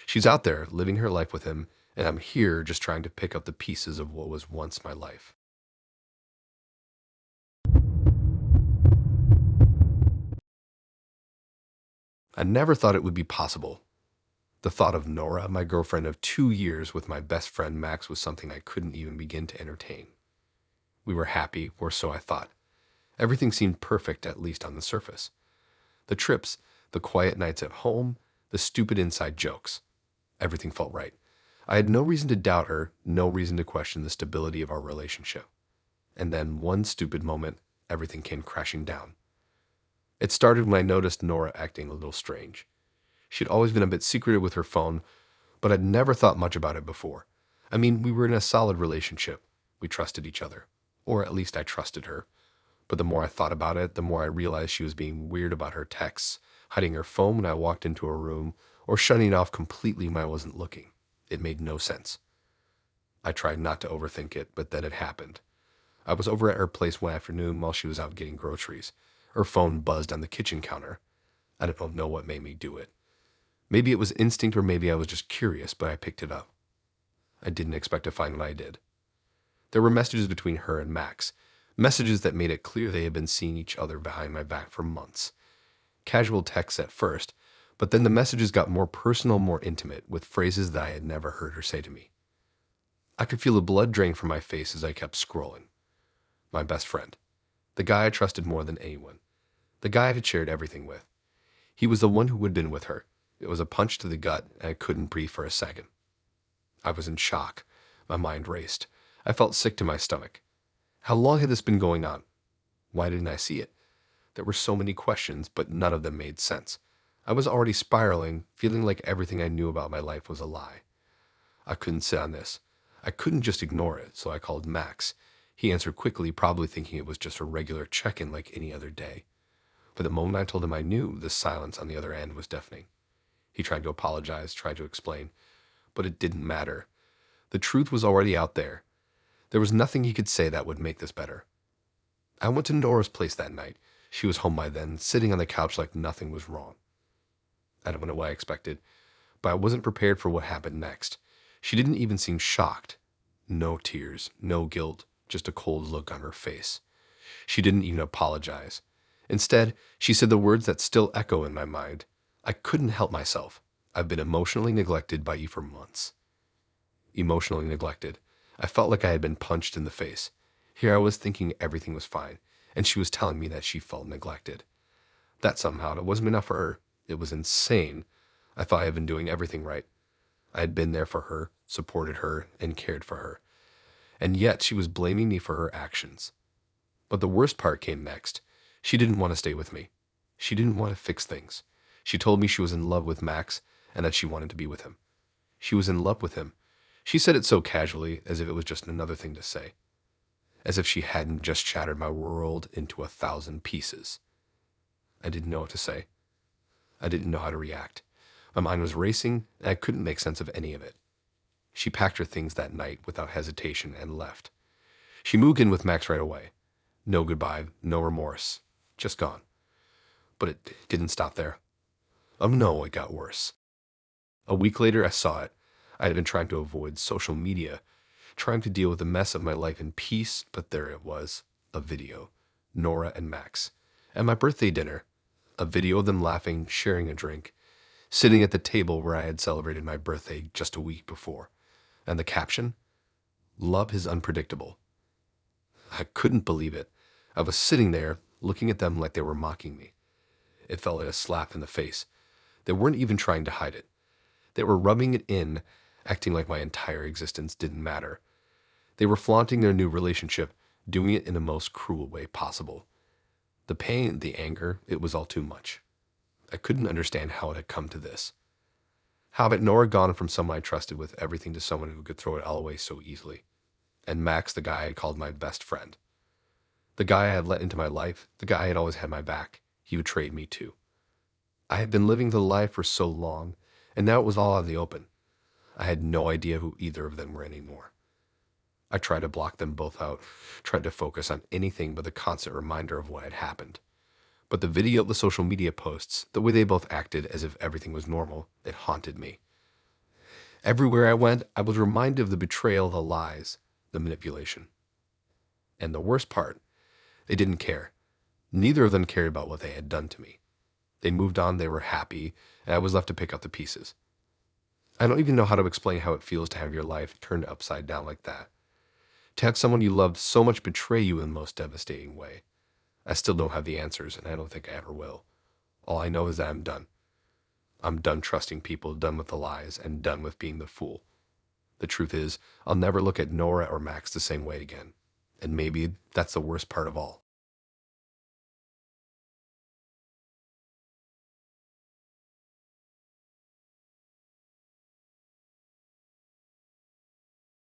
She's out there living her life with him, and I'm here just trying to pick up the pieces of what was once my life. I never thought it would be possible. The thought of Nora, my girlfriend of 2 years with my best friend Max, was something I couldn't even begin to entertain. We were happy, or so I thought. Everything seemed perfect, at least on the surface. The trips, the quiet nights at home, the stupid inside jokes. Everything felt right. I had no reason to doubt her, no reason to question the stability of our relationship. And then one stupid moment, everything came crashing down. It started when I noticed Nora acting a little strange. She'd always been a bit secretive with her phone, but I'd never thought much about it before. I mean, we were in a solid relationship. We trusted each other. Or at least I trusted her. But the more I thought about it, the more I realized she was being weird about her texts, hiding her phone when I walked into a room, or shutting it off completely when I wasn't looking. It made no sense. I tried not to overthink it, but then it happened. I was over at her place one afternoon while she was out getting groceries. Her phone buzzed on the kitchen counter. I don't know what made me do it. Maybe it was instinct or maybe I was just curious, but I picked it up. I didn't expect to find what I did. There were messages between her and Max, messages that made it clear they had been seeing each other behind my back for months. Casual texts at first, but then the messages got more personal, more intimate, with phrases that I had never heard her say to me. I could feel the blood drain from my face as I kept scrolling. My best friend. The guy I trusted more than anyone. The guy I had shared everything with. He was the one who had been with her. It was a punch to the gut, and I couldn't breathe for a second. I was in shock. My mind raced. I felt sick to my stomach. How long had this been going on? Why didn't I see it? There were so many questions, but none of them made sense. I was already spiraling, feeling like everything I knew about my life was a lie. I couldn't sit on this. I couldn't just ignore it, so I called Max. He answered quickly, probably thinking it was just a regular check-in like any other day. But the moment I told him I knew, the silence on the other end was deafening. He tried to apologize, tried to explain, but it didn't matter. The truth was already out there. There was nothing he could say that would make this better. I went to Nora's place that night. She was home by then, sitting on the couch like nothing was wrong. I don't know what I expected, but I wasn't prepared for what happened next. She didn't even seem shocked. No tears, no guilt, just a cold look on her face. She didn't even apologize. Instead, she said the words that still echo in my mind. I couldn't help myself. I've been emotionally neglected by you for months. Emotionally neglected. I felt like I had been punched in the face. Here I was thinking everything was fine, and she was telling me that she felt neglected. That somehow it wasn't enough for her. It was insane. I thought I had been doing everything right. I had been there for her, supported her, and cared for her. And yet she was blaming me for her actions. But the worst part came next. She didn't want to stay with me. She didn't want to fix things. She told me she was in love with Max and that she wanted to be with him. She was in love with him. She said it so casually, as if it was just another thing to say. As if she hadn't just shattered my world into 1,000 pieces. I didn't know what to say. I didn't know how to react. My mind was racing, and I couldn't make sense of any of it. She packed her things that night without hesitation and left. She moved in with Max right away. No goodbye, no remorse. Just gone. But it didn't stop there. Oh no, it got worse. A week later, I saw it. I had been trying to avoid social media, trying to deal with the mess of my life in peace, but there it was. A video. Nora and Max. At my birthday dinner. A video of them laughing, sharing a drink, sitting at the table where I had celebrated my birthday just a week before. And the caption? Love is unpredictable. I couldn't believe it. I was sitting there, looking at them like they were mocking me. It felt like a slap in the face. They weren't even trying to hide it. They were rubbing it in, acting like my entire existence didn't matter. They were flaunting their new relationship, doing it in the most cruel way possible. The pain, the anger, it was all too much. I couldn't understand how it had come to this. How had Nora gone from someone I trusted with everything to someone who could throw it all away so easily? And Max, the guy I had called my best friend. The guy I had let into my life, the guy I had always had my back, he betrayed me too. I had been living the life for so long, and now it was all out in the open. I had no idea who either of them were anymore. I tried to block them both out, tried to focus on anything but the constant reminder of what had happened. But the video of the social media posts, the way they both acted as if everything was normal, it haunted me. Everywhere I went, I was reminded of the betrayal, the lies, the manipulation. And the worst part, they didn't care. Neither of them cared about what they had done to me. They moved on, they were happy, and I was left to pick up the pieces. I don't even know how to explain how it feels to have your life turned upside down like that. To have someone you loved so much betray you in the most devastating way. I still don't have the answers, and I don't think I ever will. All I know is that I'm done. I'm done trusting people, done with the lies, and done with being the fool. The truth is, I'll never look at Nora or Max the same way again. And maybe that's the worst part of all.